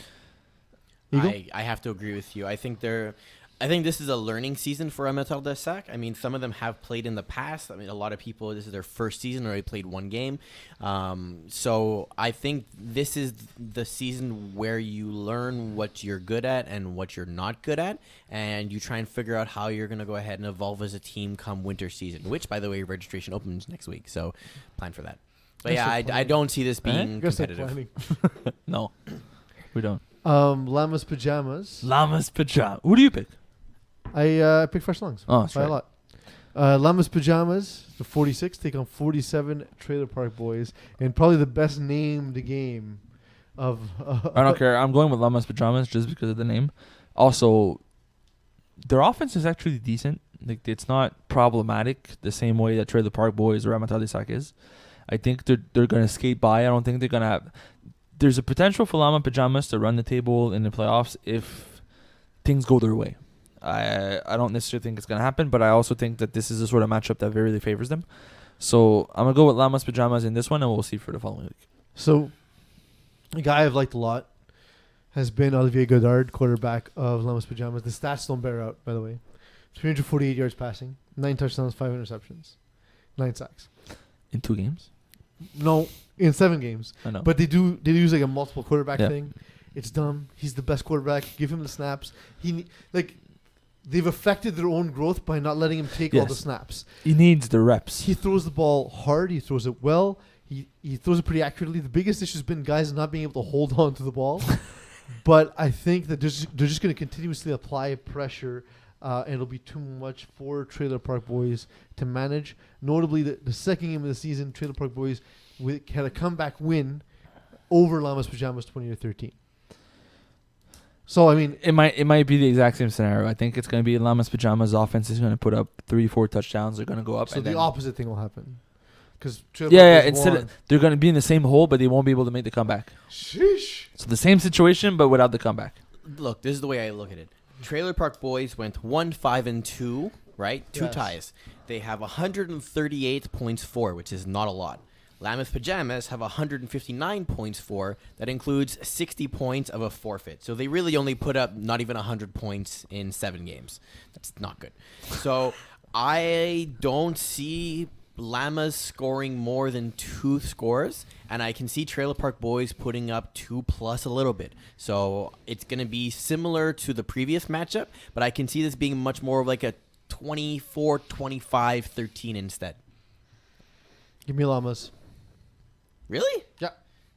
I have to agree with you. I think this is a learning season for Amateur de Sac. I mean, some of them have played in the past. I mean, a lot of people, this is their first season, already played one game. So I think this is the season where you learn what you're good at and what you're not good at, and you try and figure out how you're going to go ahead and evolve as a team come winter season, which, by the way, registration opens next week. So plan for that. But I don't see this being competitive. No, we don't. Llamas Pajamas. Who do you pick? I picked Fresh Lungs. Oh, that's by a lot. Llamas Pajamas, the 46, take on 47 Trailer Park Boys, and probably the best named game of... I don't care. I'm going with Llamas Pajamas just because of the name. Also, their offense is actually decent. Like it's not problematic the same way that Trailer Park Boys or Ramatadisak is. I think they're gonna skate by. I don't think they're gonna have. There's a potential for Llama Pajamas to run the table in the playoffs if things go their way. I don't necessarily think it's gonna happen, but I also think that this is the sort of matchup that really favors them. So I'm gonna go with Llama's Pajamas in this one, and we'll see for the following week. So, a guy I've liked a lot has been Olivier Godard, quarterback of Llama's Pajamas. The stats don't bear out, by the way. 348 yards passing, 9 touchdowns, 5 interceptions, 9 sacks. In 2 games? No, in 7 games. I know. But they use like a multiple quarterback Yeah. thing. It's dumb. He's the best quarterback. Give him the snaps. They've affected their own growth by not letting him take all the snaps. He needs the reps. He throws the ball hard. He throws it well. He throws it pretty accurately. The biggest issue has been guys not being able to hold on to the ball. But I think that they're just going to continuously apply pressure, and it'll be too much for Trailer Park Boys to manage. Notably, the second game of the season, Trailer Park Boys had a comeback win over Llama's Pajamas 20-13. So, I mean, It might be the exact same scenario. I think it's going to be Llama's Pajamas offense is going to put up 3-4 touchdowns. They're going to go up. so the opposite thing will happen. Because Instead they're going to be in the same hole, but they won't be able to make the comeback. Sheesh. So the same situation, but without the comeback. Look, this is the way I look at it. Trailer Park Boys went 1-5-2, right? 2 Yes. ties. They have 138 points for, which is not a lot. Llama's Pajamas have 159 points for. That includes 60 points of a forfeit. So they really only put up not even 100 points in 7 games. That's not good. So I don't see Llamas scoring more than 2 scores, and I can see Trailer Park Boys putting up 2+ a little bit. So it's going to be similar to the previous matchup, but I can see this being much more of like a 24, 25, 13 instead. Give me Llamas. Really? Yeah.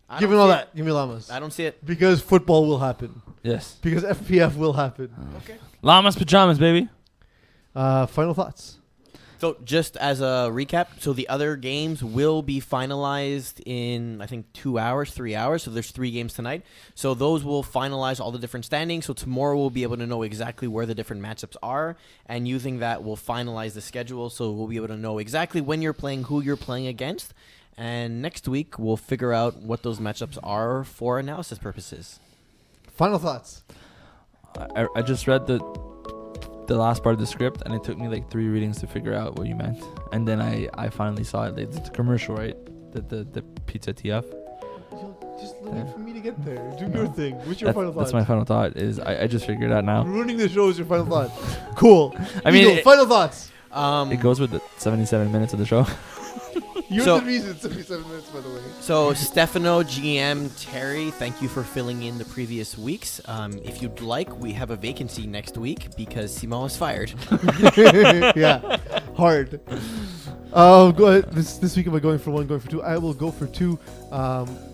I Give don't me all see that. Give me Llamas. I don't see it. Because football will happen. Yes. Because FPF will happen. Okay. Llama's Pajamas, baby. Final thoughts. So just as a recap, so the other games will be finalized in, I think, 2 hours, 3 hours. So there's 3 games tonight. So those will finalize all the different standings. So tomorrow we'll be able to know exactly where the different matchups are. And using that, we'll finalize the schedule. So we'll be able to know exactly when you're playing, who you're playing against. And next week, we'll figure out what those matchups are for analysis purposes. Final thoughts. I just read the last part of the script, and it took me like 3 readings to figure out what you meant. And then I finally saw it. It's the commercial, right? The pizza TF. Just wait for me to get there. Do your thing. What's your final thought? That's my final thought. Is I just figured it out now. Ruining the show is your final thought. Cool. I mean, final thoughts. It goes with the 77 minutes of the show. You're So- the reason 77 minutes, by the way. So, Stefano, GM, Terry, thank you for filling in the previous weeks. If you'd like, we have a vacancy next week because Simon was fired. Yeah. Hard. Go ahead. This week, am I going for 1, going for 2? I will go for 2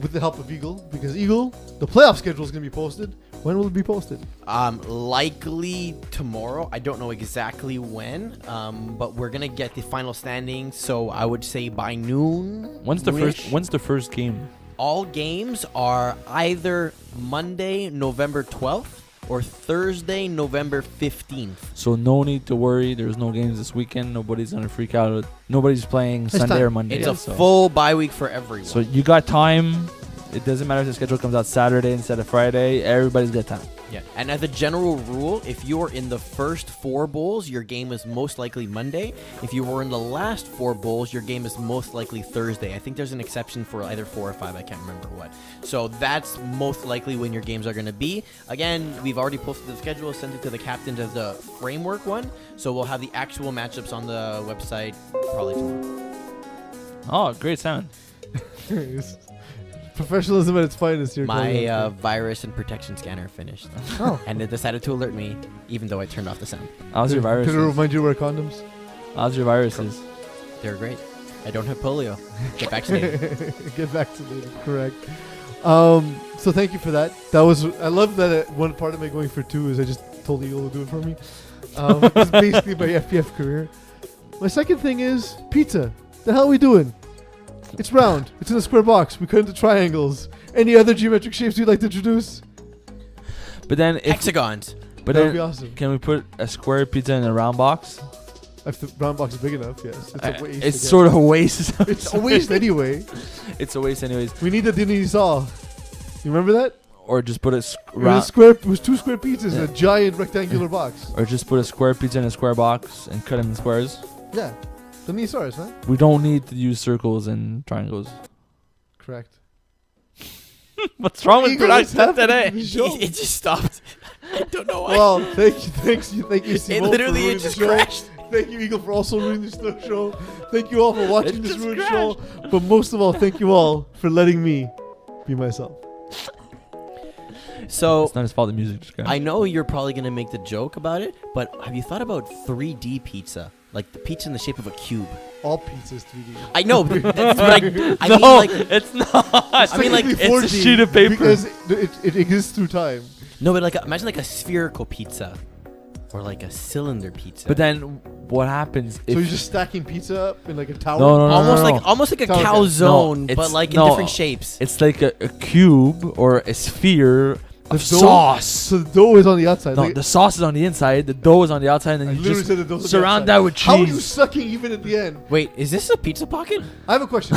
with the help of Eagle. Because Eagle, the playoff schedule is going to be posted. When will it be posted? Likely tomorrow. I don't know exactly when, but we're gonna get the final standings. So I would say by noon. When's the first game? All games are either Monday, November 12th, or Thursday, November 15th. So no need to worry. There's no games this weekend. Nobody's gonna freak out. Nobody's playing It's Sunday time. or Monday. It's a so. full bye week for everyone. So you got time. It doesn't matter if the schedule comes out Saturday instead of Friday. Everybody's got time. Yeah, and as a general rule, if you're in the first 4 bowls, your game is most likely Monday. If you were in the last 4 bowls, your game is most likely Thursday. I think there's an exception for either 4 or 5. I can't remember what. So that's most likely when your games are going to be. Again, we've already posted the schedule, sent it to the captains as the framework one. So we'll have the actual matchups on the website probably tomorrow. Oh, great sound. Professionalism at its finest here. My virus and protection scanner finished. Oh. And it decided to alert me, even though I turned off the sound. How's your Did it viruses? remind you to wear condoms? How's your viruses? They're great. I don't have polio. Get vaccinated. Get vaccinated. Correct. So thank you for that. I love that one part of my going for 2 is I just told Eagle to do it for me. It's basically my FPF career. My second thing is pizza. The hell are we doing? It's round. It's in a square box. We cut into triangles. Any other geometric shapes you'd like to introduce? But then, Hexagons. but That would then, be awesome. can we put a square pizza in a round box? If the brown box is big enough, yes. It's a waste. It's sort of a waste. It's a waste anyway. It's a waste anyways. We need the dinner you saw. You remember that? Or just put a It was 2 square pizzas in a giant rectangular box. Or just put a square pizza in a square box and cut them in squares. Yeah. The Nisaurus, huh? We don't need to use circles and triangles. Correct. What's wrong with Eagle is production happening today? to the show. It just stopped. I don't know why. Well, thank you, it Simone, literally for ruining it just the show. crashed. Thank you, Eagle, for also ruining the show. Thank you all for watching It this just ruined crashed. show. But most of all, thank you all for letting me be myself. So It's not his fault. The music just got. I know you're probably gonna make the joke about it, but have you thought about 3D pizza? Like the pizza in the shape of a cube. All pizzas 3D. I know, but that's what I mean. No, Like, it's not. I mean, like, Technically it's a 4D sheet of paper. because it exists through time. no, but like imagine like a spherical pizza, or like a cylinder pizza. But then what happens if So you're just stacking pizza up in like a tower? No, no. almost like a Tower calzone, No, but it's- like in no. different shapes. it's like a cube or a sphere of dough? sauce? So the dough is on the outside. No, Like, the sauce is on the inside, the dough is on the outside, and I then you literally just said the dough's on the surround outside. that with How are you cheese. sucking even at the end? Wait, is this a pizza pocket? I have a question.